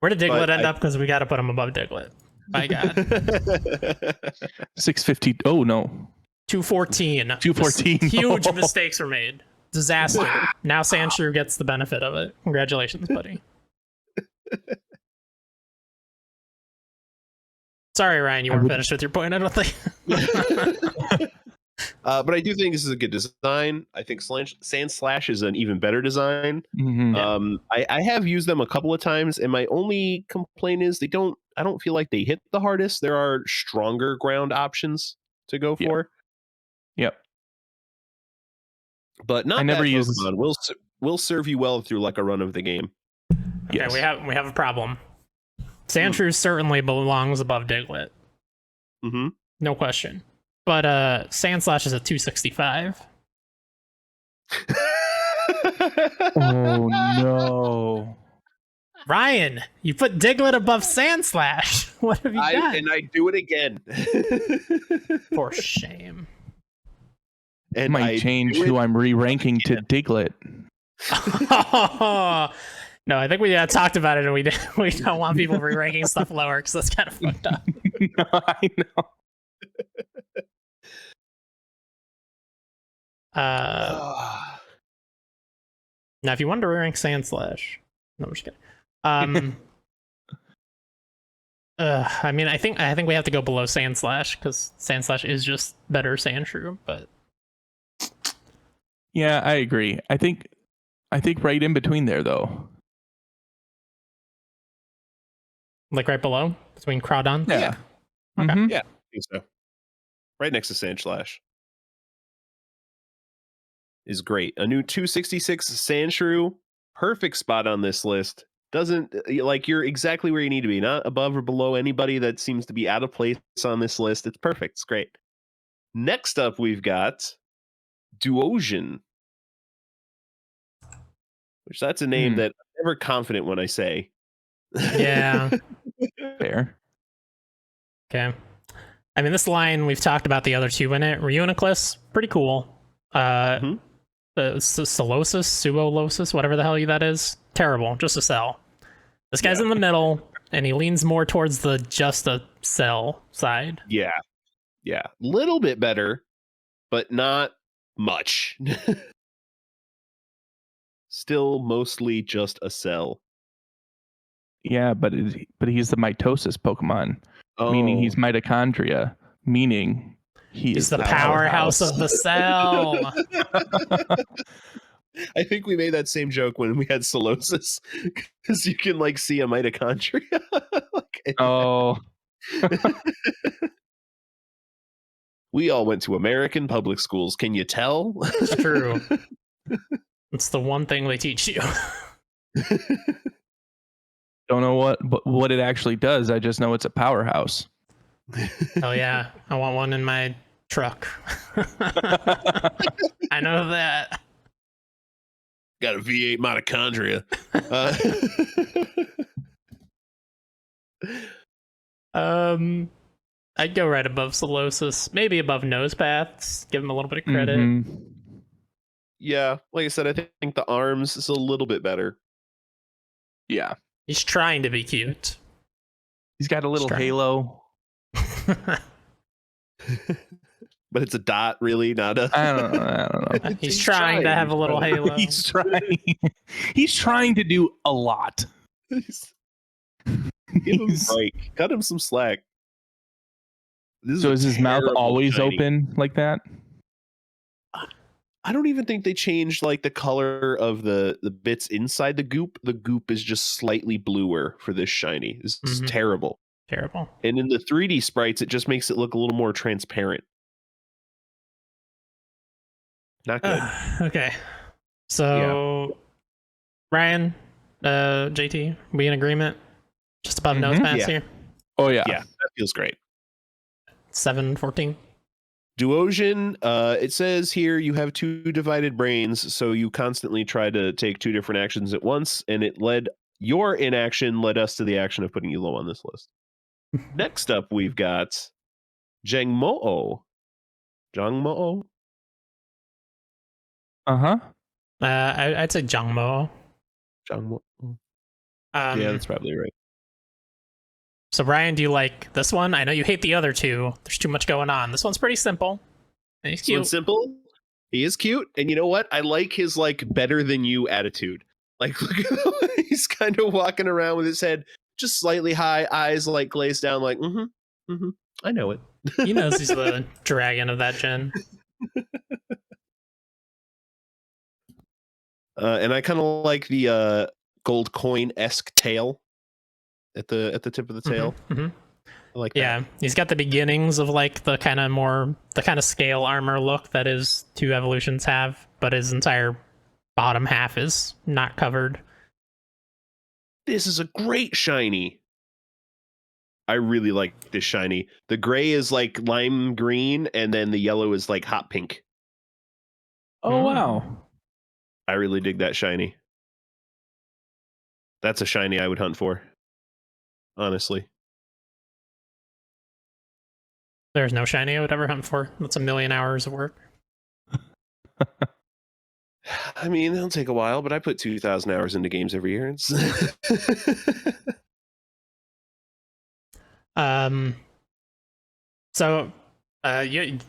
did Diglett but end up? Because we got to put him above Diglett. My God. 650. Oh, no. 214. 214. Huge mistakes were made. Disaster. Now Sandshrew gets the benefit of it. Congratulations, buddy. Sorry, Ryan, you weren't finished with your point, I don't think. But I do think this is a good design. I think Sandslash is an even better design. Mm-hmm. I have used them a couple of times, and my only complaint is I don't feel like they hit the hardest. There are stronger ground options to go for. Yep. But not I never bad use- Pokemon. Will serve you well through like a run of the game. Okay, Yes. we have a problem. Sandshrew certainly belongs above Diglett. Mm-hmm. No question. But Sandslash is a 265. Oh, no. Ryan, you put Diglett above Sandslash. What have you done? And I do it again. For shame. I might change who I'm re-ranking to Diglett. No, I think we talked about it, and we don't want people re-ranking stuff lower because that's kind of fucked up. No, I know. Now, if you wanted to re-rank Sandslash, no, I'm just kidding. I mean, I think we have to go below Sandslash because Sandslash is just better Sandshrew, but Yeah, I agree. I think right in between there, though. like right below between Crawdon. Yeah. Okay. Mhm. Yeah, I think so. Right next to Sandslash is great. A new 266 Sandshrew, perfect spot on this list. Doesn't like you're exactly where you need to be, not above or below anybody that seems to be out of place on this list. It's perfect. It's great. Next up, we've got Duosian, which that's a name that I'm never confident when I say. Yeah. Fair. Okay. I mean, this line, we've talked about the other two in it. Reuniclus, pretty cool. The Solosis, Suolosis, whatever the hell that is, terrible. Just a cell. This guy's in the middle, and he leans more towards the just a cell side. Yeah. Little bit better, but not much. Still mostly just a cell. Yeah, but he's the mitosis Pokemon, meaning he's mitochondria, meaning he's the powerhouse of the cell. I think we made that same joke when we had Solosis, because you can like see a mitochondria. Oh, We all went to American public schools. Can you tell? It's true. It's the one thing they teach you. don't know what it actually does. I just know it's a powerhouse. Oh yeah, I want one in my truck. I know that. Got a V8 mitochondria. I'd go right above Solosis, maybe above Nosepaths. Give him a little bit of credit. Yeah, like I said, I think the arms is a little bit better. Yeah, He's trying to be cute. he's got a little halo. But it's a dot, really, not a. I don't know. He's trying to have a little halo. He's trying. He's trying to do a lot. Give him a break. Cut him some slack. So is his mouth always shiny. open like that? I don't even think they changed like the color of the bits inside the goop. The goop is just slightly bluer for this shiny. This is terrible. Terrible. And in the 3D sprites, it just makes it look a little more transparent. Not good. Okay. So, Ryan, JT, we in agreement? Just above Nosepaths here? Oh, yeah. Yeah, that feels great. 7-14. Duosian, it says here you have two divided brains, so you constantly try to take two different actions at once, and your inaction led us to the action of putting you low on this list. Next up, we've got Jangmo-o. Uh-huh. I'd say Jangmo. Yeah, that's probably right. So, Ryan, do you like this one? I know you hate the other two. There's too much going on. This one's pretty simple. And he's cute. This one's simple. He is cute. And you know what? I like his like better than you attitude. Like, look at the way he's kind of walking around with his head just slightly high, eyes like glazed down, like, I know it. He knows he's the dragon of that gen. And I kind of like the gold coin-esque tail at the tip of the tail. I like that. Yeah, he's got the beginnings of like the kind of scale armor look that his two evolutions have, but his entire bottom half is not covered. This is a great shiny. I really like this shiny. The gray is like lime green, and then the yellow is like hot pink. Oh, wow. I really dig that shiny. That's a shiny I would hunt for. Honestly. There's no shiny I would ever hunt for. That's 1,000,000 hours of work. I mean, it'll take a while, but I put 2,000 hours into games every year. So,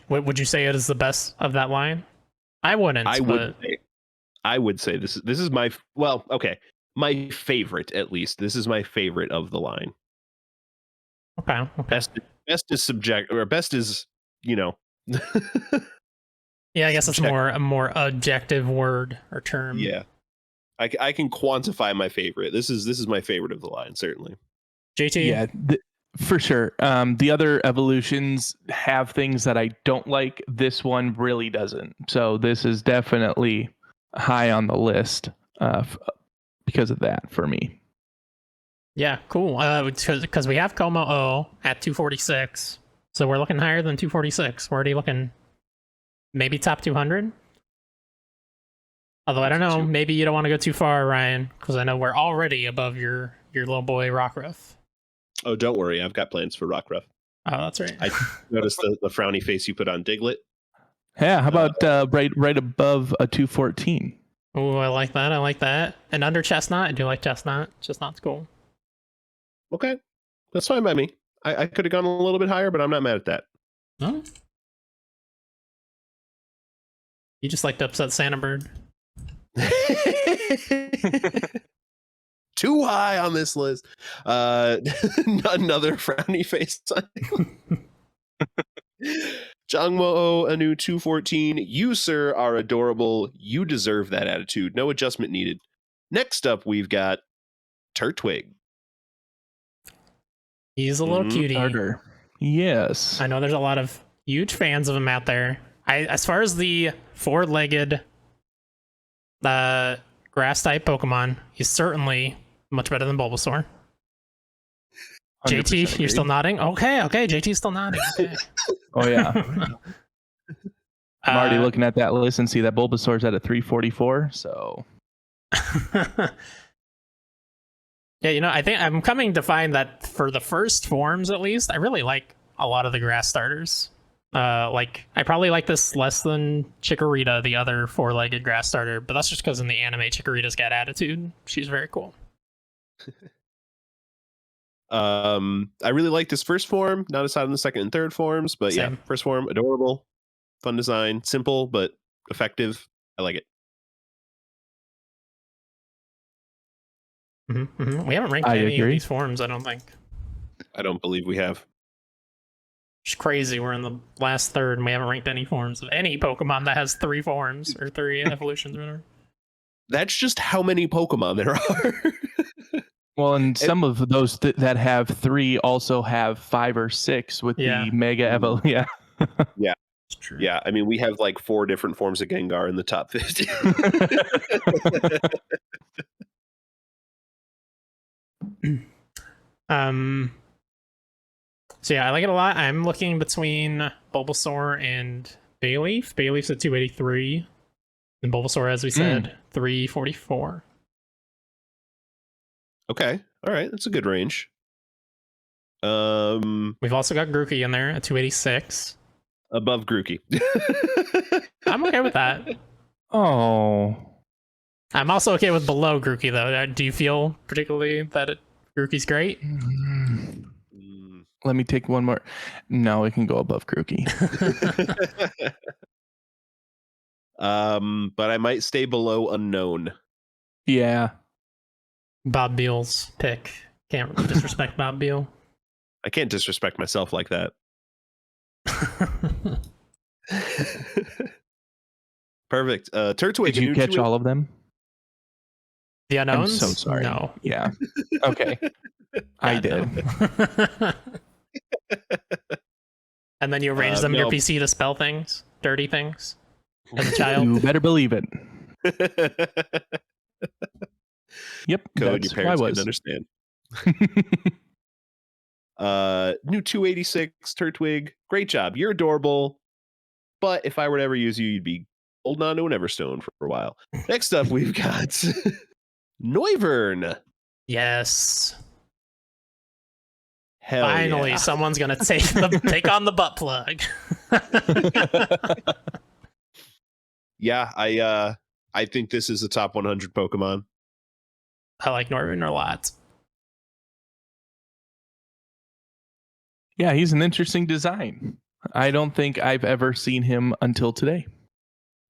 would you say it is the best of that line? I wouldn't. I would say this is my my favorite, at least. This is my favorite of the line. Okay. Best is subjective, or best is, Yeah, I guess it's a more objective word or term. Yeah, I can quantify my favorite. This is my favorite of the line, certainly. JT. Yeah, for sure. The other evolutions have things that I don't like. This one really doesn't. So this is definitely high on the list because of that for me. Yeah, cool. Because we have Como-o at 246, so we're looking higher than 246. We're already looking maybe top 200. Although I don't know, maybe you don't want to go too far, Ryan, because I know we're already above your little boy Rockruff. Oh, don't worry, I've got plans for Rockruff. Oh, that's right. I noticed the frowny face you put on Diglett. Yeah, how about right above a 214? Oh, I like that. And under Chestnut, I do like Chestnut. Chestnut's cool. Okay, that's fine by me. I could have gone a little bit higher, but I'm not mad at that. Huh? You just like to upset Santa Bird. Too high on this list. Another frowny face. Jangmo a new 214. You, sir, are adorable. You deserve that attitude. No adjustment needed. Next up, we've got Turtwig. He's a little cutie. Starter. Yes. I know there's a lot of huge fans of him out there. As far as the four-legged grass-type Pokemon, he's certainly much better than Bulbasaur. JT, agreed. you're still nodding? Okay, JT's still nodding. Okay. Oh, yeah. I'm already looking at that list and see that Bulbasaur's at a 344, so... Yeah, you know, I think I'm coming to find that for the first forms, at least, I really like a lot of the grass starters. Like, I probably like this less than Chikorita, the other four-legged grass starter, but that's just because in the anime, Chikorita's got attitude. She's very cool. I really like this first form, not as hot in the second and third forms, but Same. yeah, first form, adorable, fun design, simple, but effective. I like it. We haven't ranked any of these forms, I don't think. I don't believe we have. It's crazy. We're in the last third and we haven't ranked any forms of any Pokemon that has 3 forms or 3 evolutions or whatever. That's just how many Pokemon there are. Well, and some of those that have 3 also have 5 or 6 with the Mega Evo. Yeah. Yeah. It's true. Yeah, I mean, we have like 4 different forms of Gengar in the top 50. So yeah, I like it a lot. I'm looking between Bulbasaur and Bayleaf. Bayleaf's at 283. And Bulbasaur, as we said, 344. Okay. All right. That's a good range. We've also got Grookey in there at 286. Above Grookey. I'm okay with that. Oh. I'm also okay with below Grookey, though. Do you feel particularly that Grookey's great? Let me take one more. No, it can go above Grookey. But I might stay below Unknown. Yeah. Bob Beal's pick. Can't disrespect Bob Beal. I can't disrespect myself like that. Perfect. Turtwig. Did you catch all of them? The unknowns? I'm so sorry. No. Yeah. Okay. I did. And then you arrange them in your PC to spell things, dirty things, as a child. You better believe it. Yep. Code your parents can understand. New 286 Turtwig. Great job. You're adorable. But if I were to ever use you, you'd be holding on to an Everstone for a while. Next up, we've got Noiburn. Yes. Hell Finally, yeah. someone's gonna take on the butt plug. Yeah, I think this is a top 100 Pokemon. I like Noiburn a lot. Yeah, he's an interesting design. I don't think I've ever seen him until today.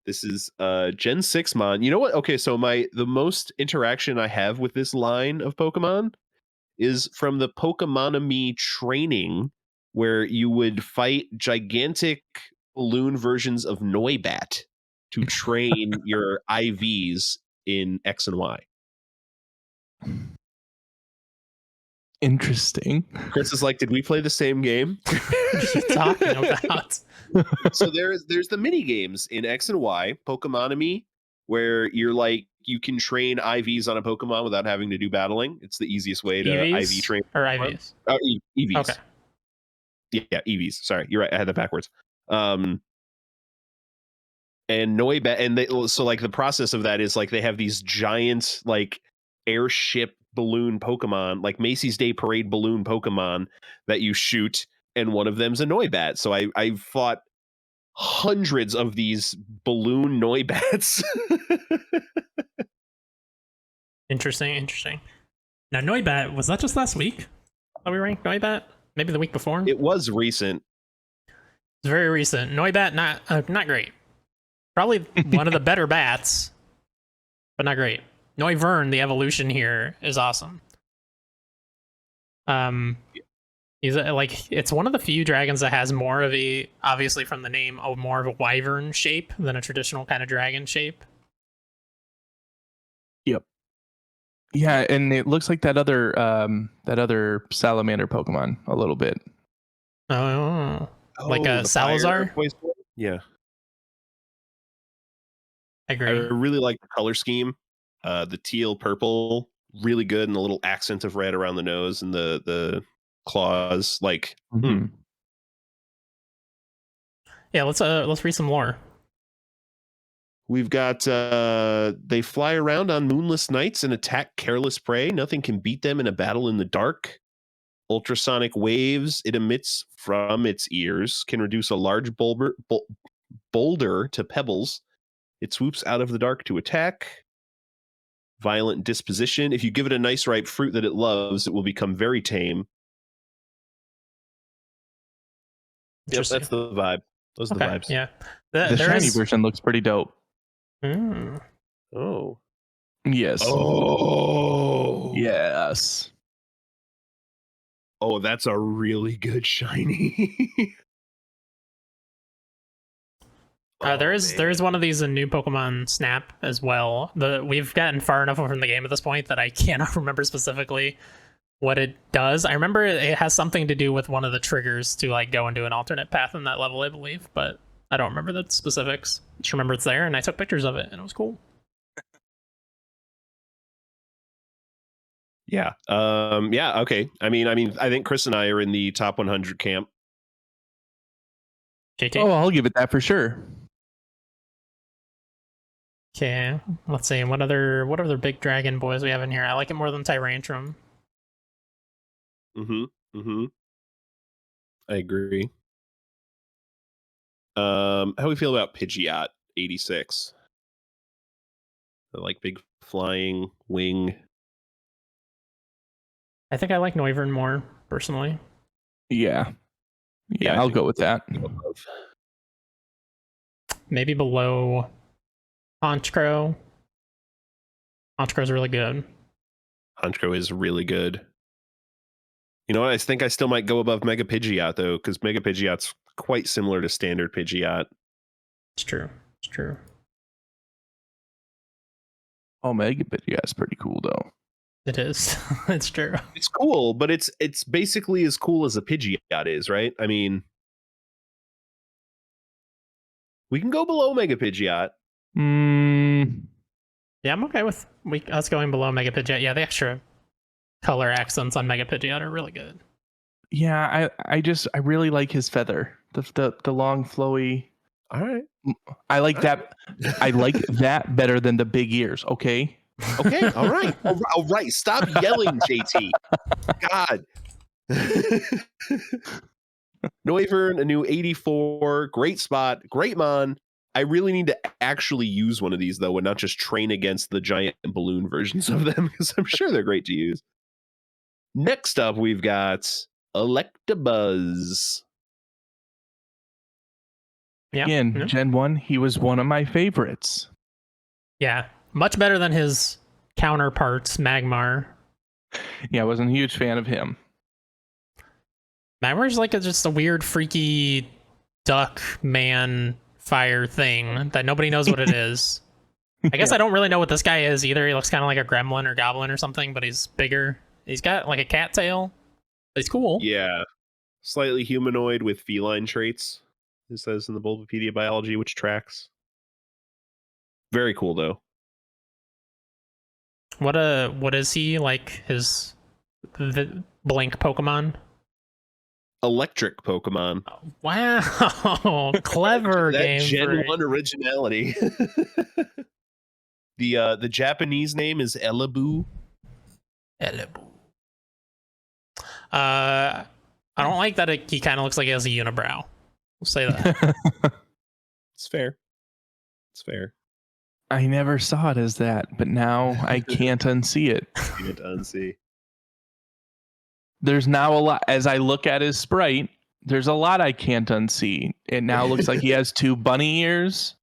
This is Gen 6 Mon. You know what? Okay, so the most interaction I have with this line of Pokemon is from the Pokemonami training, where you would fight gigantic balloon versions of Noibat to train your IVs in X and Y. Interesting. Chris is like, did we play the same game? What are you talking about? So there's the mini games in X and Y, Pokemonami, where you're like, you can train IVs on a Pokemon without having to do battling. It's the easiest way to EVs? IV train. Or IVs? Oh, EVs. Okay. Yeah, EVs. Sorry, you're right. I had that backwards. And Noibat, and so like the process of that is like they have these giant like airship balloon Pokemon, like Macy's Day Parade balloon Pokemon that you shoot, and one of them's a Noibat. So I've fought hundreds of these balloon Noibats. Interesting. Now, Noibat, was that just last week that we ranked Noibat? Maybe the week before? It was recent. It's very recent. Noibat, not great. Probably one of the better bats, but not great. Noivern, the evolution here, is awesome. Yeah, He's like, it's one of the few dragons that has more of a, obviously from the name, more of a wyvern shape than a traditional kind of dragon shape. Yep. Yeah, and it looks like that other salamander Pokemon a little bit. Oh, like a the Salazar? fire voice one? Yeah. I I agree. really like the color scheme. The teal purple, really good, and the little accent of red around the nose and the claws. Like, Yeah, let's read some lore. we've got they fly around on moonless nights and attack careless prey. Nothing can beat them in a battle in the dark. Ultrasonic waves it emits from its ears can reduce a large boulder to pebbles. It swoops out of the dark to attack. Violent disposition. If you give it a nice ripe fruit that it loves, it will become very tame. Yep, that's the vibe. Those are the vibes. Yeah. The shiny version looks pretty dope. Oh. Yes. Oh. Yes. Oh, that's a really good shiny. There is one of these in new Pokemon Snap as well. We've gotten far enough from the game at this point that I cannot remember specifically what it does. I remember it has something to do with one of the triggers to like go into an alternate path in that level, I believe, but I don't remember the specifics. Just remember it's there, and I took pictures of it, and it was cool. Yeah. Yeah. Okay. I mean, I think Chris and I are in the top 100 camp. JT? Oh, I'll give it that for sure. Okay. Let's see. What other big dragon boys we have in here? I like it more than Tyrantrum. I agree. How do we feel about Pidgeot 86? I like big flying wing. I think I like Noiburn more, personally. Yeah, I'll go with that. Maybe below Honchkrow. Honchkrow's really good. Honchkrow is really good. You know what? I think I still might go above Mega Pidgeot, though, because Mega Pidgeot's quite similar to standard Pidgeot. It's true. Oh, Mega Pidgeot's pretty cool, though. It is. It's true. It's cool, but it's basically as cool as a Pidgeot is, right? I mean, we can go below Mega Pidgeot. Yeah, I'm okay with us going below Mega Pidgeot. Yeah, the extra color accents on Mega Pidgeot are really good. Yeah, I really like his feather. The long flowy. All right. I like that. I like that better than the big ears, okay? Okay, all right. All right. Stop yelling, JT. God. Noiburn, a new 84. Great spot. Great mon. I really need to actually use one of these, though, and not just train against the giant balloon versions of them, because I'm sure they're great to use. Next up, we've got Electabuzz. Yeah. In Gen 1, he was one of my favorites. Yeah, much better than his counterparts, Magmar. Yeah, I wasn't a huge fan of him. Magmar's like just a weird, freaky duck man fire thing that nobody knows what it is. I guess I don't really know what this guy is either. He looks kind of like a gremlin or goblin or something, but he's bigger. He's got like a cat tail. He's cool. Yeah. Slightly humanoid with feline traits, it says in the Bulbapedia biology, which tracks. Very cool, though. What is he like? The Blink Pokemon? Electric Pokemon. Wow, clever that game. Gen 1 originality. The Japanese name is Elabu. I don't like that he kind of looks like he has a unibrow. We'll say that. It's fair. I never saw it as that, but now I can't unsee it. Can't unsee. There's now a lot, as I look at his sprite, there's a lot I can't unsee. It now looks like he has two bunny ears.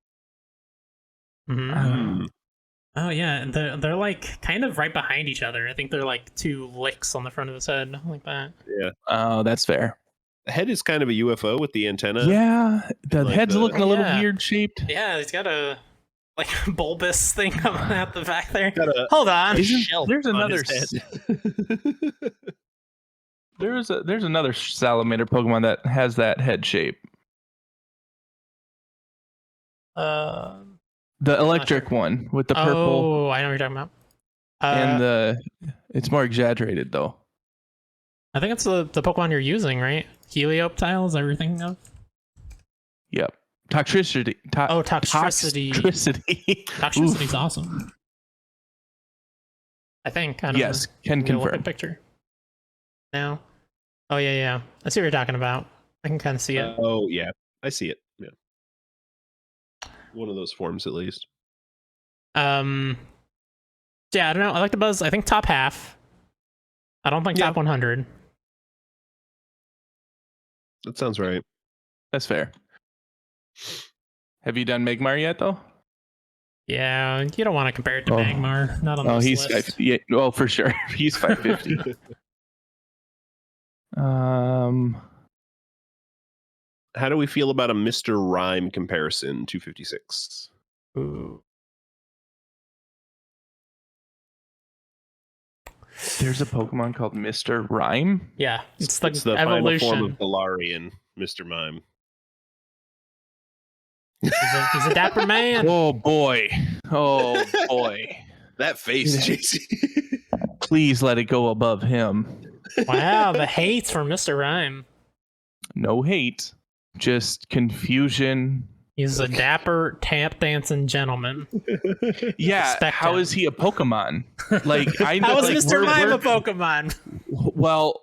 Oh yeah, they're like kind of right behind each other. I think they're like 2 licks on the front of his head, like that. Yeah. Oh, that's fair. The head is kind of a UFO with the antenna. Yeah, the like head's the- looking a little Yeah. weird shaped. Yeah, he's got a like bulbous thing coming out the back there. Got a Hold on. shelf There's on another his head. there's another salamander Pokemon that has that head shape. Uh, The electric one with the purple Oh, I know what you're talking about. and it's more exaggerated though. I think it's the Pokemon you're using, right? Helioptile is everything of. Yep. Toxicity. Toxicity. Toxicity. Toxicity's awesome. I think. I don't Yes, know. can I'm gonna look at confirm. picture. Now. Oh yeah. I see what you're talking about. I can kind of see it. Oh yeah, I see it. Yeah, one of those forms at least. Yeah, I don't know. Electabuzz, I think top half. I don't think Yeah. top 100. That sounds right. That's fair. Have you done Magmar yet though? Yeah, you don't want to compare it to Oh. Magmar. Not on Oh, this he's list. yeah, well for sure. He's 550. How do we feel about a Mr. Rhyme comparison? 256. Ooh. There's a Pokemon called Mr. Rhyme. Yeah, it's the It's the final evolution. form of Galarian, Mr. Mime. He's a dapper man. Oh boy. Oh boy. That face, Yeah. JC. Please let it go above him. Wow, the hate for Mr. Rhyme. No hate, just confusion. He's a dapper tap dancing gentleman. Yeah, Respect how him. is he a Pokemon? Like I know, How is like, Mr. Mime we're- a Pokemon? Well,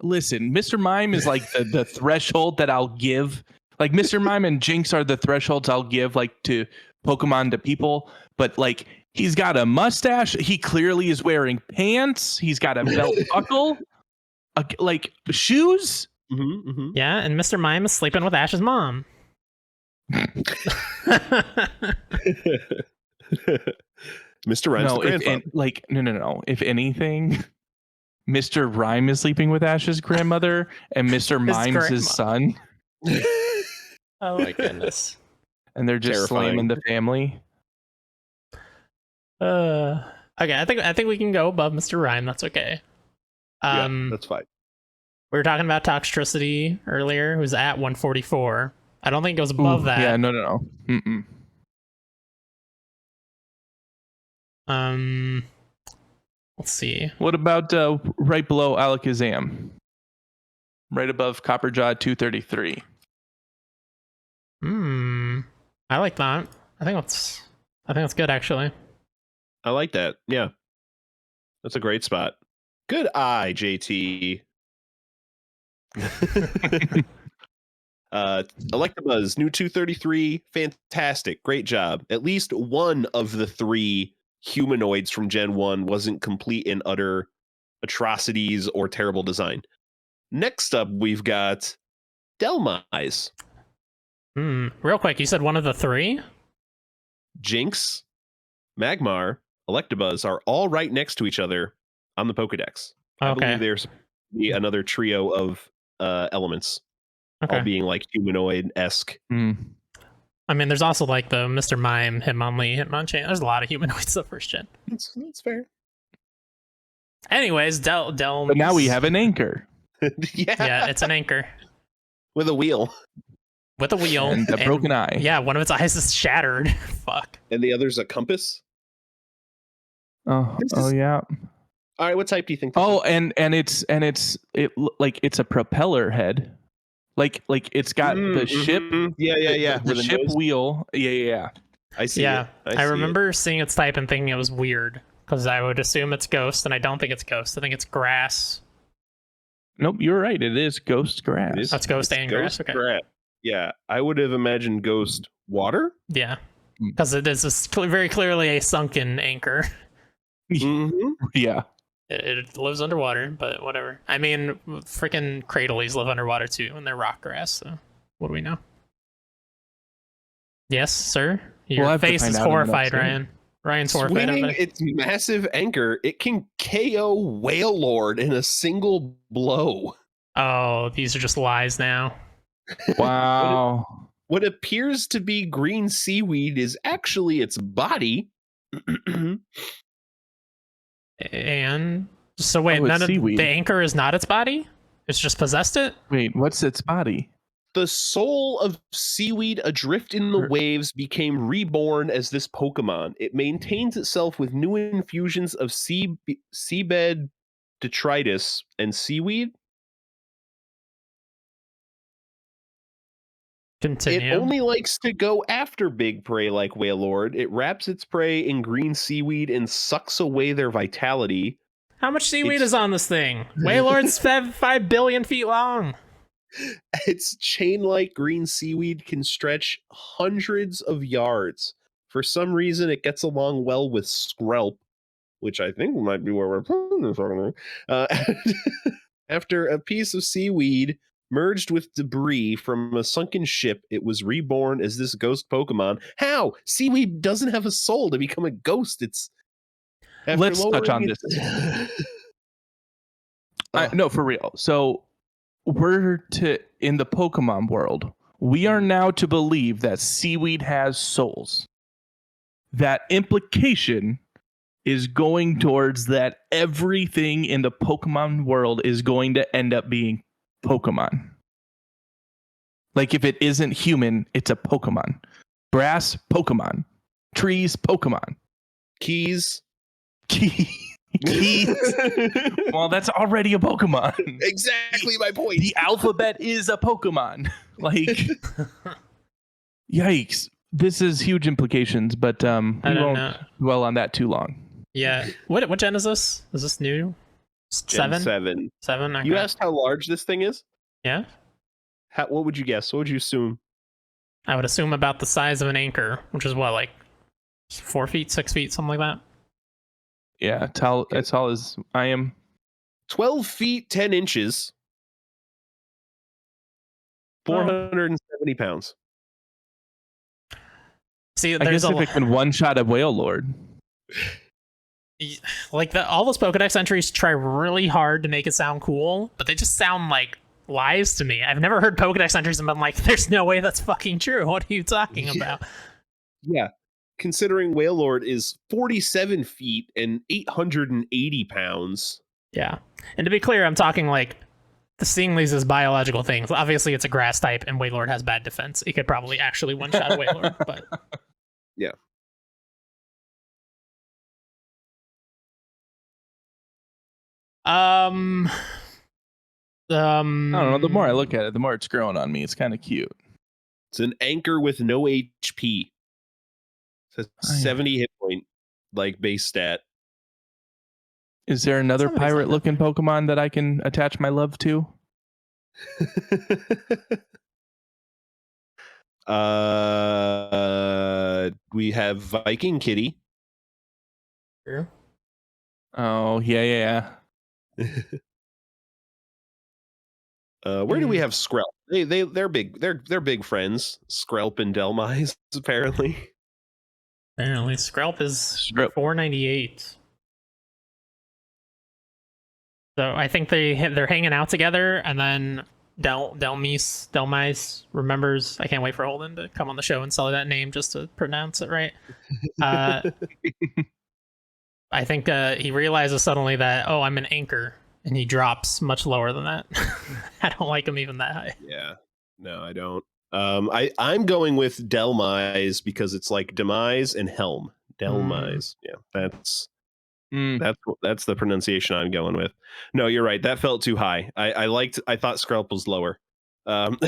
listen, Mr. Mime is like the threshold that I'll give. Like Mr. Mime and Jinx are the thresholds I'll give like to Pokemon to people. But like he's got a mustache. He clearly is wearing pants. He's got a belt buckle, like shoes. Mm-hmm, mm-hmm. Yeah, and Mr. Mime is sleeping with Ash's mom. Mr. Rhyme's the No, grandfather. no. If anything, Mr. Rhyme is sleeping with Ash's grandmother, and Mr. Mime's his son, Oh my goodness. and they're just Terrifying. slamming the family. Okay, I think we can go above Mr. Rhyme. That's okay. Yeah, that's fine. We were talking about Toxtricity earlier, who's at 144. I don't think it goes above Ooh, that. Yeah, no. Mm-mm. Let's see. What about right below Alakazam? Right above Copperjaw 233. I like that. I think that's good actually. I like that. Yeah. That's a great spot. Good eye, JT. Electabuzz, new 233, fantastic, great job. At least one of the 3 humanoids from Gen 1 wasn't complete and utter atrocities or terrible design. Next up, we've got Delmise, Real quick, you said one of the 3? Jinx, Magmar, Electabuzz are all right next to each other on the Pokedex. I Okay. believe there's another trio of elements, Okay. all being like humanoid-esque. Mm. I mean, there's also like the Mr. Mime, Hitmonlee, Hitmonchan. There's a lot of humanoids the first gen. That's fair. Anyways, Del. But now we have an anchor Yeah, it's an anchor with a wheel, with a wheel and a broken eye. Yeah, one of its eyes is shattered. Fuck. and the other's a compass. Oh, This oh is- yeah. All right, what type do you think? This Oh, is? and it's a propeller head. Like it's got the ship. Yeah. The With ship nose. wheel. Yeah. I see. Yeah, it. I see remember seeing its type and thinking it was weird because I would assume it's ghost, and I don't think it's ghost. I think it's grass. Nope, you're right. It is ghost grass. It is. That's ghost It's and grass. Okay. Yeah, I would have imagined ghost water. Yeah, because it is very clearly a sunken anchor. Mm-hmm. Yeah. It lives underwater, but whatever. I mean, freaking Cradleys live underwater too, and they're rock grass. So what do we know? Yes, sir. Your We'll have to face find is out in the horrified, next Ryan. Ryan's forfeit. Swinging its massive anchor, it can KO Wailord in a single blow. Oh, these are just lies now. Wow. What appears to be green seaweed is actually its body. And so wait, it's none of seaweed. the anchor is not its body? It's just possessed it? Wait, what's its body? The soul of seaweed adrift in the waves became reborn as this Pokemon. It maintains itself with new infusions of seabed detritus and seaweed. Continue. It only likes to go after big prey like Wailord. It wraps its prey in green seaweed and sucks away their vitality. How much seaweed is on this thing? Wailord's 5 billion feet long. Its chain-like green seaweed can stretch hundreds of yards. For some reason, it gets along well with Skrelp, which I think might be where we're putting this. After a piece of seaweed merged with debris from a sunken ship, it was reborn as this ghost Pokemon. How? Seaweed doesn't have a soul to become a ghost. It's... Let's touch on this. No, for real. So in the Pokemon world, we are now to believe that seaweed has souls. That implication is going towards that everything in the Pokemon world is going to end up being Pokemon. Like if it isn't human, it's a Pokemon. Grass, Pokemon. Trees, Pokemon. Keys. Well, that's already a Pokemon. Exactly my point. The alphabet is a Pokemon. Like, yikes. This is huge implications, but we won't dwell on that too long. Yeah. What gen is this? Is this new? Gen 7. 7? Okay. You asked how large this thing is? Yeah. What would you guess? What would you assume? I would assume about the size of an anchor, which is what, like 4 feet, 6 feet, something like that? Yeah, as tall as I am. 12 feet, 10 inches. 470 pounds. See, I there's guess if it can one-shot a Wailord. Like all those Pokedex entries try really hard to make it sound cool, but they just sound like lies to me. I've never heard Pokedex entries and been like, there's no way that's fucking true. What are you talking about? Yeah. Considering Wailord is 47 feet and 880 pounds. Yeah. And to be clear, I'm talking like seeing these as biological things. Obviously, it's a grass type, and Wailord has bad defense. It could probably actually one-shot a Wailord, but... Yeah. I don't know. The more I look at it, the more it's growing on me. It's kind of cute. It's an anchor with no HP. It's a 70 hit point, like base stat. Is there another pirate-looking Pokemon that I can attach my love to? We have Viking Kitty. Sure. Oh, yeah. Where do we have Skrelp? They're big. They're big friends. Skrelp and Delmise, apparently. Apparently, Skrelp is 498. So I think they're hanging out together, and then Delmise remembers. I can't wait for Holden to come on the show and sell that name just to pronounce it right. I think he realizes suddenly that, oh, I'm an anchor, and he drops much lower than that. I don't like him even that high. Yeah, no, I don't. I'm going with Delmise because it's like demise and helm. Delmise, yeah, that's the pronunciation I'm going with. No, you're right. That felt too high. I thought Skrelp was lower. What's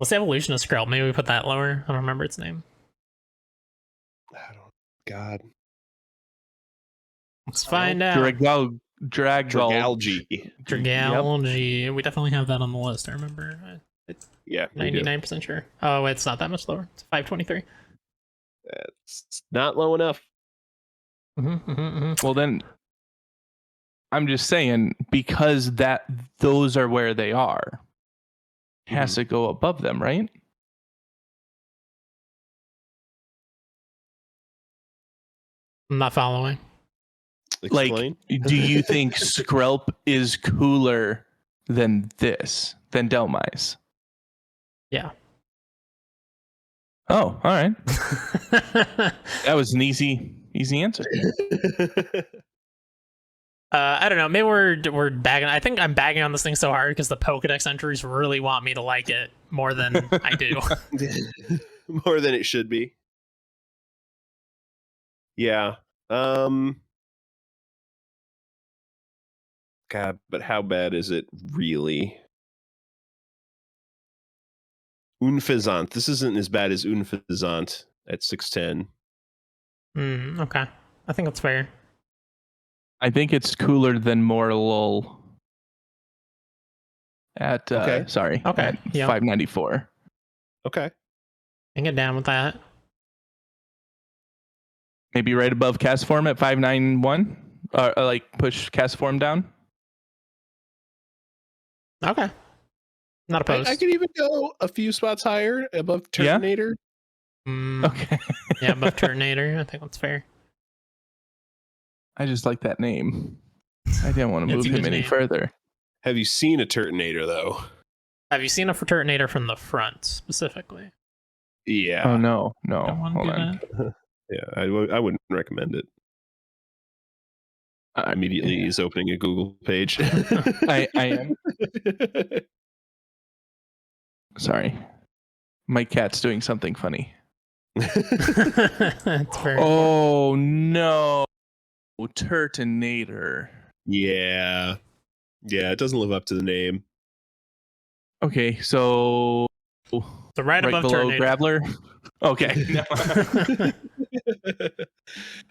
the evolution of Skrelp? Maybe we put that lower. I don't remember its name. God. Let's find out. Dragalge. Dragalge. We definitely have that on the list. I remember. Yeah, 99% sure. Oh, it's not that much lower. It's 523. That's not low enough. Well, then, I'm just saying, because those are where they are, has to go above them, right? I'm not following. Explain. Like, do you think Skrelp is cooler than Delmise? Yeah. Oh, all right. That was an easy answer. I don't know. Maybe we're bagging. I think I'm bagging on this thing so hard because the Pokedex entries really want me to like it more than I do. More than it should be. Yeah. God, but how bad is it really? Unfezant. This isn't as bad as Unfezant at 6'10". Okay. I think that's fair. I think it's cooler than Morlul at Okay. at Yeah. 594. Okay. I can get down with that. Maybe right above Castform at 591. Like push Castform down. Okay. Not opposed. I could even go a few spots higher above Turtonator. Okay. Yeah, above Turtonator. I think that's fair. I just like that name. I didn't want to It's move a him good any name. further. Have you seen a Turtonator though? Have you seen a Turtonator from the front specifically? Yeah. Oh no. Don't want to Hold do on. that. Yeah, I wouldn't recommend it. Immediately he's opening a Google page. I am. Sorry. My cat's doing something funny. It's very Oh no. Turtonator. Yeah. Yeah, it doesn't live up to the name. Okay, so So right above below Turtonator. Graveler. Okay.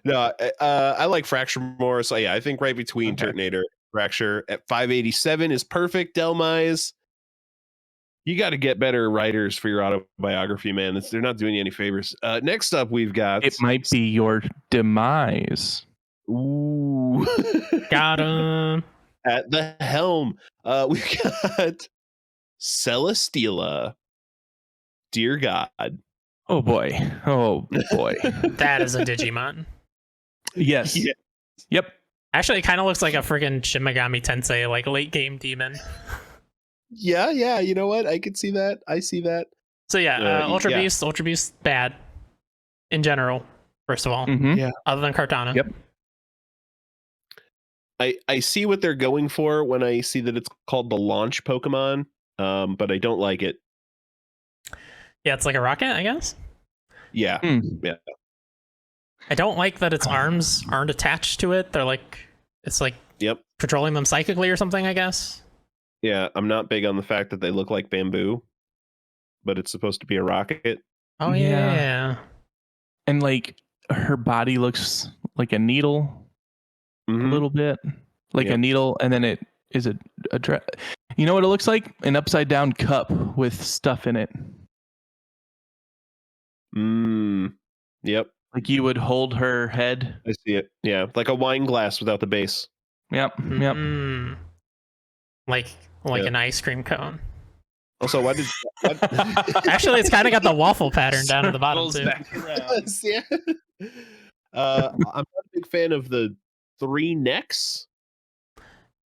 No, I like Fracture more. So yeah, I think right between Okay. Turtonator, Fracture at 587 is perfect. Delmise, you got to get better writers for your autobiography, man. They're not doing you any favors. Next up, we've got It might be your demise. Ooh. Got him. At the helm, we've got Celesteela. Dear God. Oh boy. That is a Digimon. Yes. Yeah. Yep. Actually, it kind of looks like a freaking Shin Megami Tensei, like late game demon. Yeah. You know what? I could see that. I see that. So yeah, Ultra yeah. Beast, bad in general. First of all, Mhm. Yeah. other than Kartana. Yep. I see what they're going for when I see that it's called the launch Pokemon, but I don't like it. Yeah, it's like a rocket, I guess. Yeah. Yeah. I don't like that its arms aren't attached to it. They're like, it's like Yep. controlling them psychically or something, I guess. Yeah. I'm not big on the fact that they look like bamboo, but it's supposed to be a rocket. Oh Yeah. yeah. And like her body looks like a needle a little bit. Like Yep. a needle, and then it is a you know what it looks like? An upside down cup with stuff in it. Yep. Like you would hold her head. I see it. Yeah. Like a wine glass without the base. Yep. Like Yeah. an ice cream cone. Also, why did Actually, it's kind of got the waffle pattern down at the bottom too. Yeah. I'm not a big fan of the 3 necks.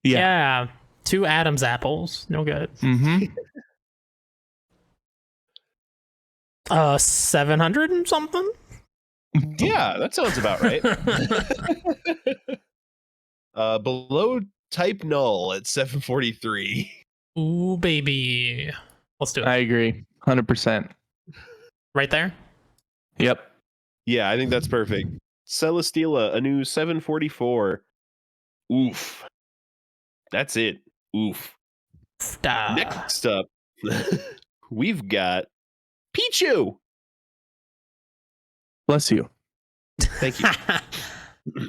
Yeah. 2 Adam's apples. No good. 700 and something? Yeah, that sounds about right. Below type null at 743. Ooh, baby. Let's do it. I agree. 100%. Right there? Yep. Yeah, I think that's perfect. Celesteela, a new 744. Oof. That's it. Oof. Next up, we've got Pichu. Bless you. Thank you.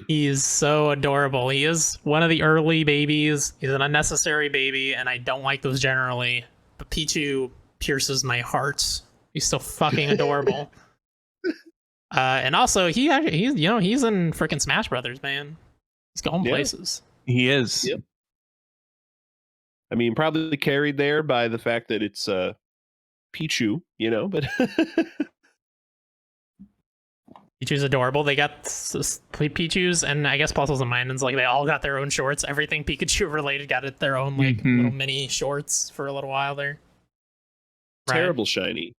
He is so adorable. He is one of the early babies. He's an unnecessary baby, and I don't like those generally. But Pichu pierces my heart. He's so fucking adorable. And also, he's in freaking Smash Brothers, man. He's going places. He is. Yep. I mean, probably carried there by the fact that it's Pichu, but Pichu's adorable. They got Pichu's and I guess Puzzles and Minans, like they all got their own shorts. Everything Pikachu related got it their own like little mini shorts for a little while there. Terrible shiny.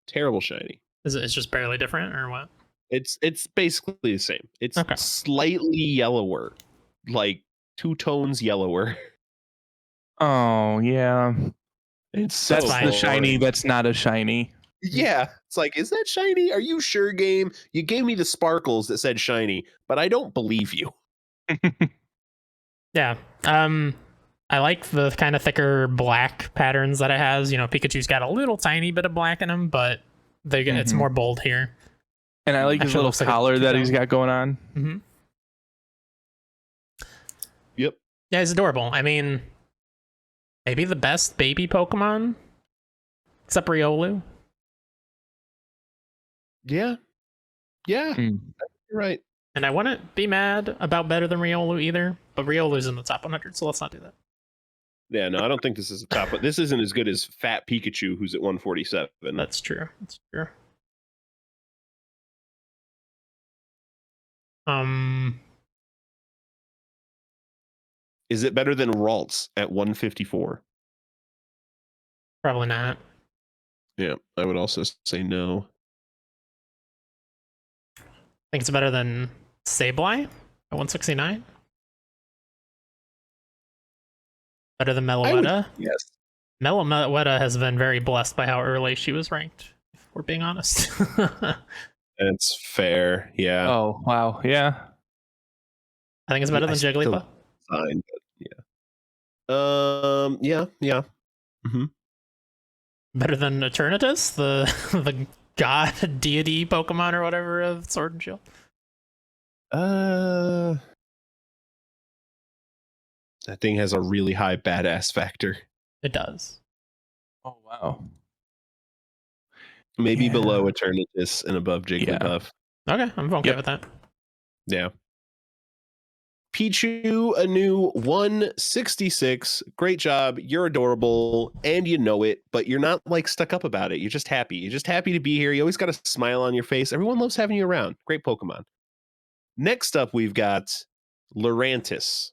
Terrible shiny. Is it? It's just barely different, or what? It's basically the same. It's okay. Slightly yellower, like 2 tones yellower. Oh yeah, That's the shiny. That's not a shiny. Yeah, it's like, is that shiny? Are you sure, game? You gave me the sparkles that said shiny, but I don't believe you. Yeah. I like the kind of thicker black patterns that it has. You know, Pikachu's got a little tiny bit of black in him, but it's more bold here. And I like his little collar that he's got going on. Mm-hmm. Yep. Yeah, he's adorable. I mean, maybe the best baby Pokemon, except Riolu. Yeah. Yeah. You're right. And I wouldn't be mad about better than Riolu either, but Riolu's in the top 100, so let's not do that. Yeah, no, I don't think this is a top, but this isn't as good as Fat Pikachu, who's at 147. That's true. That's true. Is it better than Ralts at 154? Probably not. Yeah, I would also say no. I think it's better than Sableye at 169. Better than Meloetta? Yes. Meloetta has been very blessed by how early she was ranked, if we're being honest. That's fair. Yeah. Oh wow, yeah. I think it's better than Jigglypuff. Fine, but yeah. Yeah. Mm-hmm. Better than Eternatus, the god deity Pokemon or whatever of Sword and Shield. That thing has a really high badass factor. It does. Oh wow. Maybe below Eternatus and above Jigglypuff. Yeah. Okay, I'm okay with that. Yeah. Pichu, a new 166. Great job. You're adorable and you know it, but you're not like stuck up about it. You're just happy. You're just happy to be here. You always got a smile on your face. Everyone loves having you around. Great Pokemon. Next up, we've got Lorentis.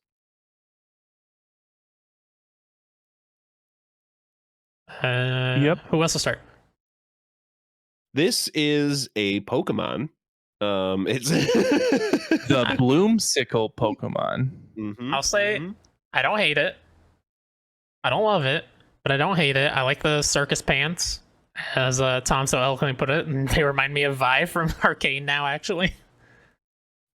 Who wants to start? This is a Pokemon. It's the Bloomsicle Pokemon. Mm-hmm. I'll say I don't hate it. I don't love it, but I don't hate it. I like the circus pants, as Tom so eloquently put it, and they remind me of Vi from Arcane now, actually.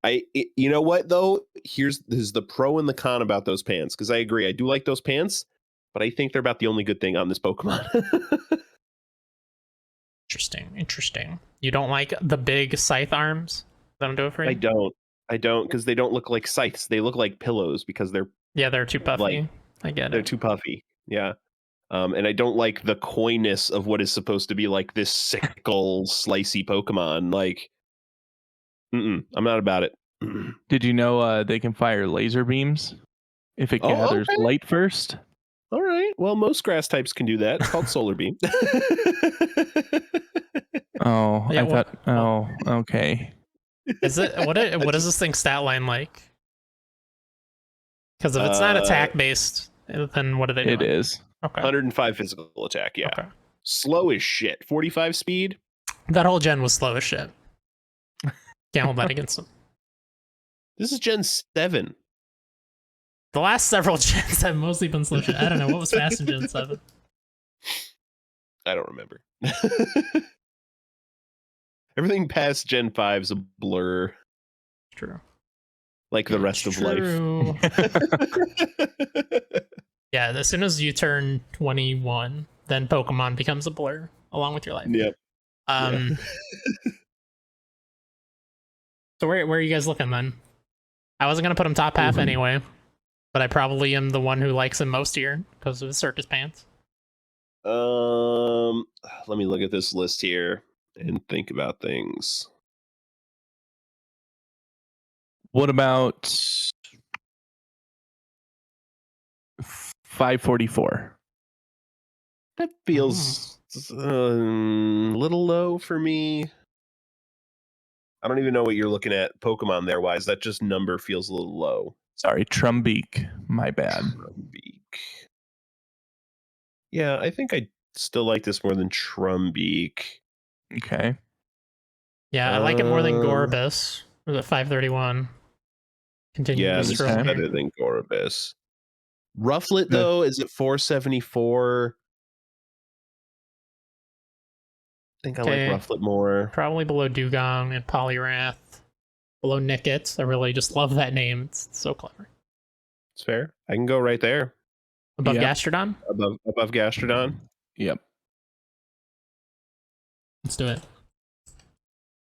You know what though? This is the pro and the con about those pants, because I agree. I do like those pants, but I think they're about the only good thing on this Pokemon. Interesting. You don't like the big scythe arms? That don't do it for you? I don't, because they don't look like scythes. They look like pillows because they're too puffy. I get it. They're too puffy. Yeah. And I don't like the coyness of what is supposed to be like this sickle, slicey Pokemon. Like, I'm not about it. Did you know they can fire laser beams if it gathers light first? All right. Well, most grass types can do that. It's called Solar Beam. I thought. Oh, okay. Is it what is this thing stat line like? Because if it's not attack based, then what do they do? It is. Okay. 105 physical attack. Yeah. Okay. Slow as shit. 45 speed. That whole gen was slow as shit. Can't hold that against them. This is Gen 7. The last several gens have mostly been slow shit. I don't know what was fast in Gen 7. I don't remember. Everything past Gen 5 is a blur. True. Like the rest of life. Yeah, as soon as you turn 21, then Pokemon becomes a blur along with your life. Yep. So where are you guys looking then? I wasn't gonna put him top half anyway, but I probably am the one who likes him most here because of his circus pants. Let me look at this list here and think about things. What about 544? That feels a little low for me. I don't even know what you're looking at Pokemon there wise. That just number feels a little low. Sorry, Trumbeak. My bad. Trumbeak. Yeah, I think I still like this more than Trumbeak. Okay. Yeah, I like it more than Gorbis. Was it 531? Continue Yeah, to this is scroll better here. than Gorbis. Rufflet, though, is it 474? I think I like Rufflet more. Probably below Dugong and Poliwrath. Below Nickit. I really just love that name. It's so clever. It's fair. I can go right there. Above Yep. Gastrodon? Above Gastrodon. Yep. Let's do it.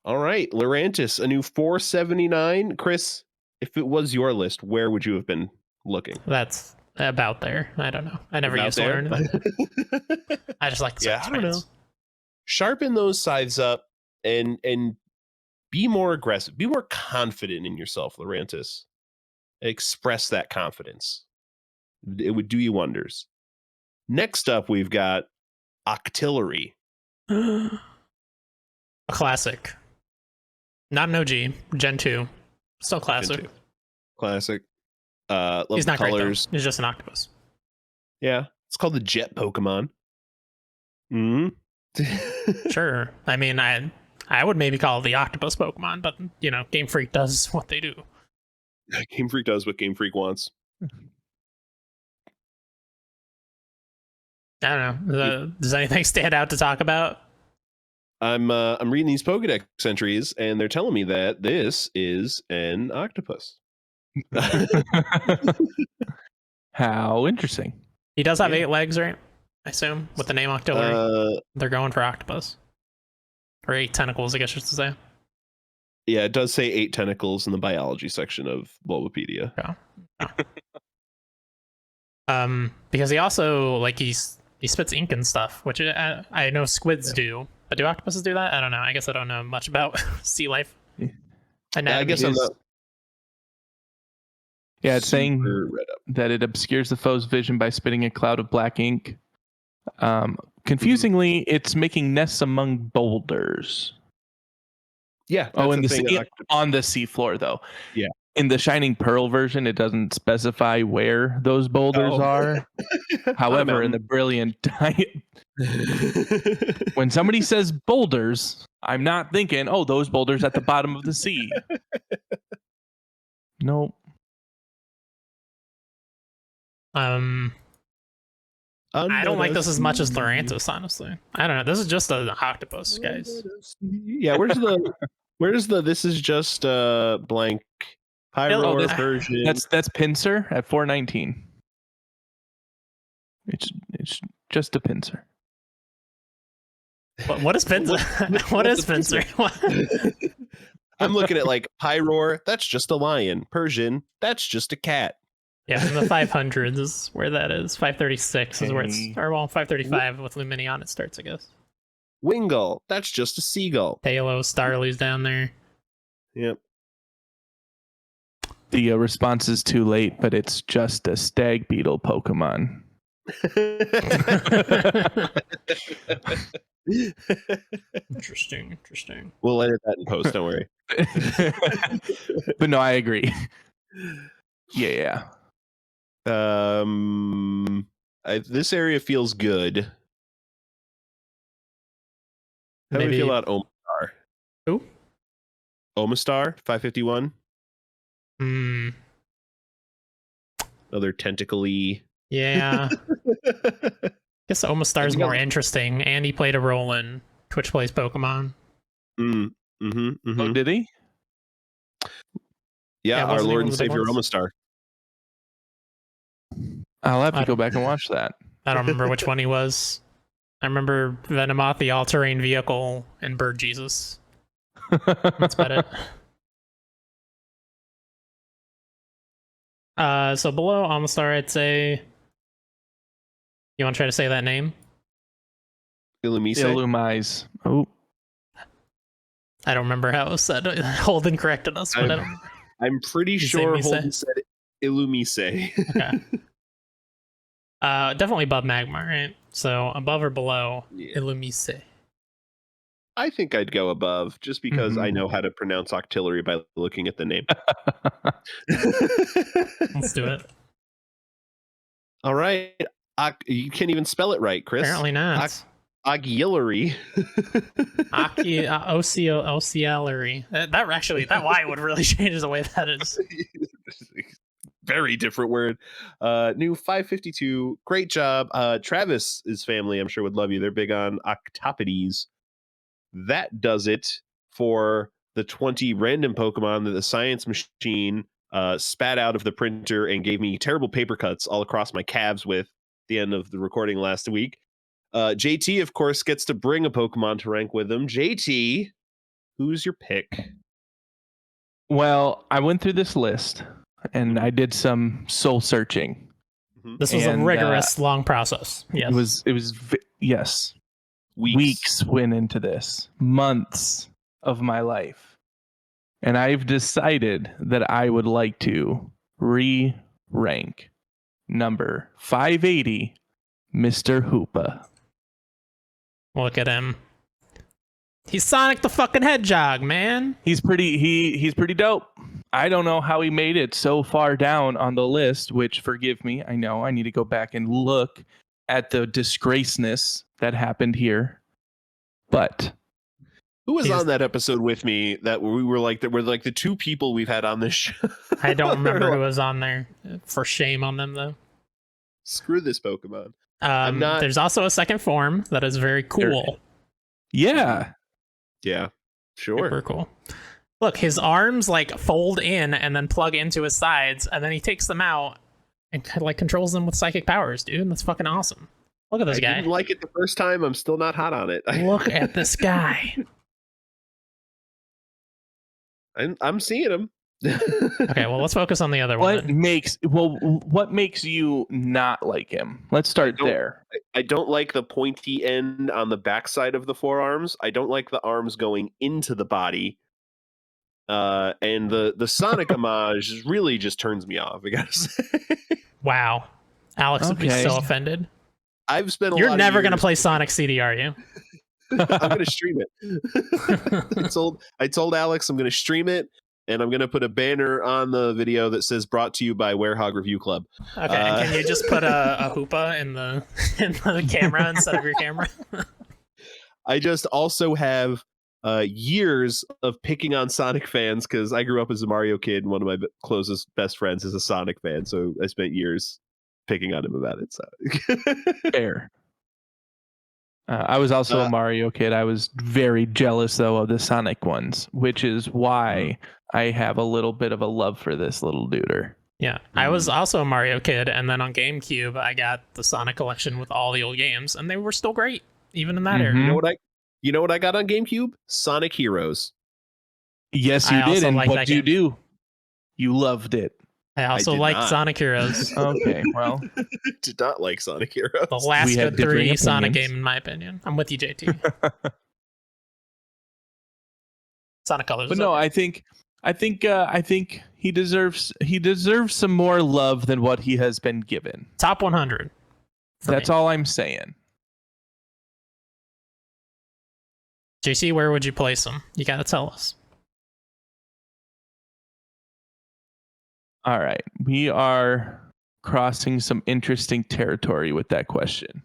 All right, Lorentis, a new 479. Chris, if it was your list, where would you have been looking? That's about there. I don't know. I never used to learn it. I just like the Yeah, I don't know. Sharpen those scythes up and be more aggressive. Be more confident in yourself, Lorentis. Express that confidence. It would do you wonders. Next up, we've got Octillary. A classic. Not an OG. Gen 2. Still classic. Gen 2. Classic. Love He's not colors. great, though. He's just an octopus. Yeah. It's called the Jet Pokemon. Hmm. Sure. I mean, I would maybe call it the octopus Pokemon, but, Game Freak does what they do. Game Freak does what Game Freak wants. I don't know. Does anything stand out to talk about? I'm reading these Pokedex entries, and they're telling me that this is an octopus. How interesting. He does have 8 legs, right? I assume, with the name Octillary. They're going for octopus. Or 8 tentacles, I guess you should say. Yeah, it does say 8 tentacles in the biology section of Bulbapedia. Yeah. Because he also, he spits ink and stuff, which I know squids do. But do octopuses do that? I don't know. I guess I don't know much about sea life. I guess I'm not. Yeah, it's saying that it obscures the foe's vision by spitting a cloud of black ink. Confusingly, it's making nests among boulders. Yeah. Oh, in on the seafloor, though. Yeah. In the Shining Pearl version, it doesn't specify where those boulders are. However, in the Brilliant when somebody says boulders, I'm not thinking, oh, those boulders at the bottom of the sea. Nope. I don't like this as much as Lorentis, honestly. I don't know. This is just an octopus, guys. Yeah, where's the this is just blank Pyro version? That's Pinsir at 419. It's just a Pinsir. What is Pinsir? What is Pinsir? I'm looking at Pyroar, that's just a lion. Persian, that's just a cat. Yeah, in the 500s is where that is. 536 is where it's, or 535 with Luminion it starts, I guess. Wingull, that's just a seagull. Talos, Starly's down there. Yep. The response is too late, but it's just a stag beetle Pokemon. Interesting. We'll edit that in post, don't worry. But no, I agree. Yeah. This area feels good. How do we feel about Omastar? Who? Omastar, 551. Another tentacle-y. Yeah. I guess Omastar's more interesting, and he played a role in Twitch Plays Pokemon. Oh, did he? Yeah, our Lord and Savior Omastar. I'll have to go back and watch that. I don't remember which one he was. I remember Venomoth, the all-terrain vehicle, and Bird Jesus. That's about it. So below Omastar, I'd say... You want to try to say that name? Illumise. Oh. I don't remember how it was said. Holden corrected us, but I don't remember. I'm pretty sure Holden said Illumise. Okay. Definitely above Magmar, right? So above or below Illumise? I think I'd go above just because I know how to pronounce Octillary by looking at the name. Let's do it. All right. You can't even spell it right, Chris. Apparently not. Octillary. Octillary. That Y would really change the way that is. Very different word. New 552. Great job. Travis's family, I'm sure, would love you. They're big on octopodes. That does it for the 20 random Pokemon that the science machine spat out of the printer and gave me terrible paper cuts all across my calves with at the end of the recording last week. JT, of course, gets to bring a Pokemon to rank with him. JT, who's your pick? Well, I went through this list and I did some soul searching. This was a rigorous, long process. Yes. It was yes. Weeks went into this, months of my life. And I've decided that I would like to re-rank number 580, Mr. Hoopa. Look at him. He's Sonic the fucking Hedgehog, man. He's pretty dope. I don't know how he made it so far down on the list, which, forgive me, I know I need to go back and look at the disgraceness that happened here. But who was on that episode with me that we were like the two people we've had on this show? I don't remember who was on there. For shame on them, though. Screw this Pokemon. There's also a second form that is very cool. Yeah. Yeah, sure. Super cool. Look, his arms like fold in and then plug into his sides, and then he takes them out and like controls them with psychic powers, dude. That's fucking awesome. Look at this guy. I didn't like it the first time. I'm still not hot on it. Look at this guy. I'm seeing him. Okay, well, let's focus on the other one. What makes you not like him? Let's start there. I don't like the pointy end on the backside of the forearms. I don't like the arms going into the body. And the Sonic homage really just turns me off, I gotta say. Wow. Alex would be so offended. I've spent You're never going to play Sonic CD, are you? I'm going to stream it. I told Alex I'm going to stream it, and I'm going to put a banner on the video that says brought to you by Werehog Review Club. Okay, and can you just put a Hoopa in the camera instead of your camera? I just also have years of picking on Sonic fans because I grew up as a Mario kid, and one of my closest best friends is a Sonic fan, so I spent years picking on him about it. So fair. I was also a Mario kid. I was very jealous though of the Sonic ones, which is why I have a little bit of a love for this little duder. Yeah, I was also a Mario kid, and then on GameCube I got the Sonic collection with all the old games, and they were still great even in that era. You know what I got on GameCube? Sonic Heroes. Yes, you did. And what did you do? You loved it. I also liked Sonic Heroes. Okay, well. Did not like Sonic Heroes. The last good 3D Sonic game, in my opinion. I'm with you, JT. Sonic Colors. But no, I think he deserves some more love than what he has been given. Top 100. That's all I'm saying. JC, where would you place him? You gotta tell us. All right. We are crossing some interesting territory with that question.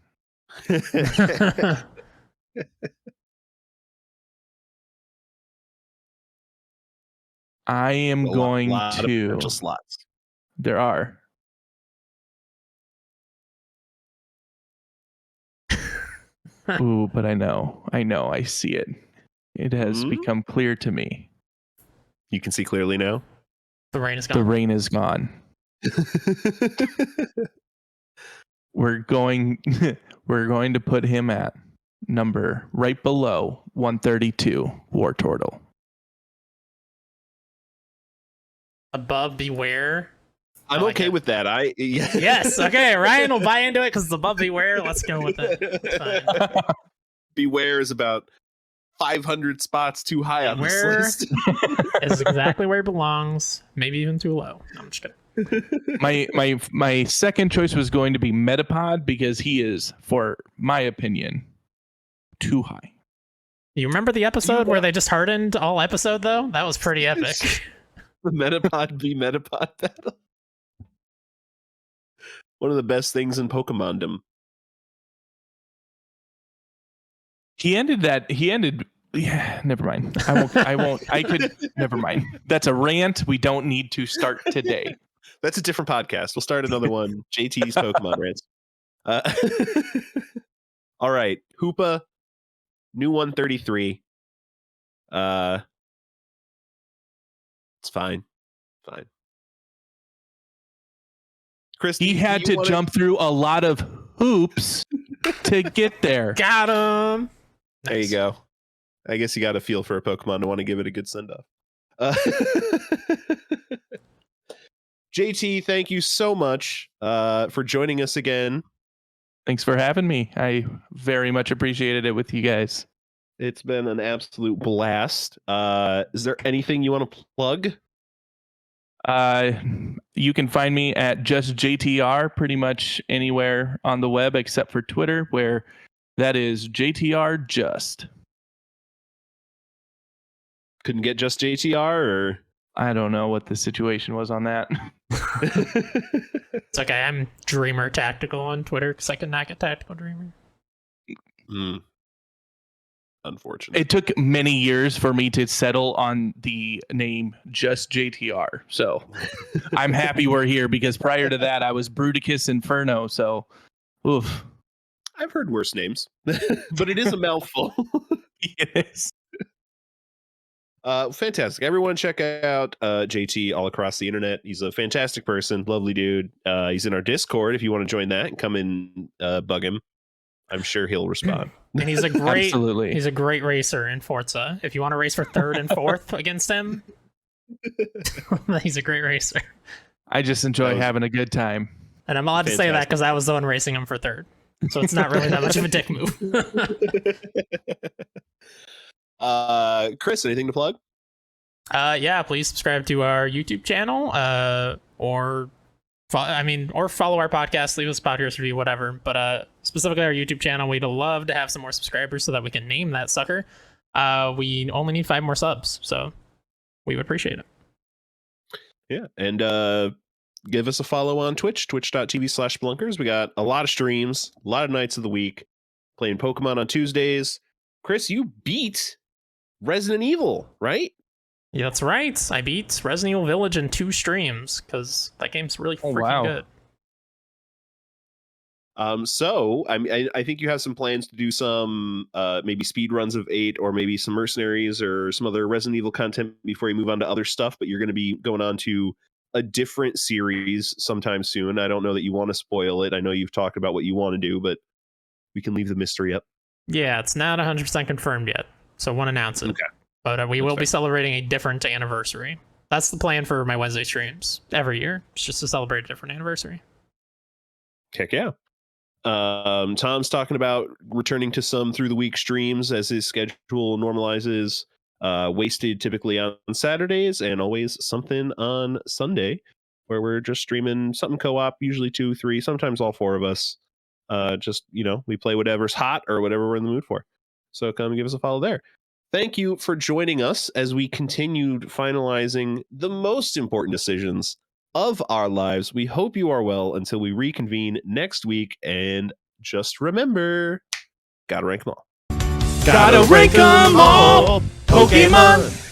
I am going to. Slots. There are. Ooh, but I know, I see it. It has become clear to me. You can see clearly now? The rain is gone. The rain is gone. We're going to put him at number right below 132, Wartortle. Above Beware. I'm okay with that. Yes, okay. Ryan will buy into it because it's above Beware. Let's go with it. Beware is about 500 spots too high on this list. Is exactly where it belongs. Maybe even too low. No, I'm just kidding. My second choice was going to be Metapod because he is, for my opinion, too high. You remember the episode where they just hardened all episode, though? That was pretty epic. The Metapod v Metapod battle. One of the best things in Pokemondom. He ended. Yeah, never mind. I could. Never mind. That's a rant. We don't need to start today. That's a different podcast. We'll start another one. JT's Pokemon rants. All right. Hoopa, new 133. It's fine. Fine. Chris, He had to jump through a lot of hoops to get there. Got him. There you go. I guess you got a feel for a Pokemon to want to give it a good send-off. JT, thank you so much for joining us again. Thanks for having me. I very much appreciated it with you guys. It's been an absolute blast. Is there anything you want to plug? You can find me at just JTR pretty much anywhere on the web except for Twitter, where that is JTR just. Couldn't get just JTR, or I don't know what the situation was on that. It's okay. I'm Dreamer Tactical on Twitter because I could not get Tactical Dreamer. Unfortunate. It took many years for me to settle on the name just JTR. So I'm happy we're here because prior to that, I was Bruticus Inferno. So, oof. I've heard worse names, but it is a mouthful. It is. Fantastic. Everyone check out JT all across the internet. He's a fantastic person, lovely dude. He's in our Discord if you want to join that and come and bug him. I'm sure he'll respond. And he's a great Absolutely. He's a great racer in Forza. If you want to race for third and fourth against him, he's a great racer. I just enjoy having a good time. And I'm allowed to say that because I was the one racing him for third. So it's not really that much of a dick move. Chris, anything to plug? Yeah, please subscribe to our YouTube channel, or follow our podcast, leave us a podcast review, whatever. But specifically our YouTube channel, we'd love to have some more subscribers so that we can name that sucker. We only need 5 more subs, so we would appreciate it. Yeah, and give us a follow on Twitch, twitch.tv/Blunkers. We got a lot of streams, a lot of nights of the week, playing Pokemon on Tuesdays. Chris, you beat Resident Evil, right? Yeah, that's right. I beat Resident Evil Village in 2 streams because that game's really freaking good. So I think you have some plans to do some maybe speed runs of 8 or maybe some Mercenaries or some other Resident Evil content before you move on to other stuff, but you're going to be going on to a different series sometime soon. I don't know that you want to spoil it. I know you've talked about what you want to do, but we can leave the mystery up. Yeah, it's not 100% confirmed yet, so won't announce it. Okay. But we will be celebrating a different anniversary. That's the plan for my Wednesday streams every year. It's just to celebrate a different anniversary. Heck yeah. Tom's talking about returning to some through the week streams as his schedule normalizes. Wasted typically on Saturdays and always something on Sunday where we're just streaming something co-op, usually 2, 3, sometimes all 4 of us. We play whatever's hot or whatever we're in the mood for. So come and give us a follow there. Thank you for joining us as we continued finalizing the most important decisions of our lives. We hope you are well until we reconvene next week. And just remember, gotta rank them all. Gotta rank 'em all, Pokemon.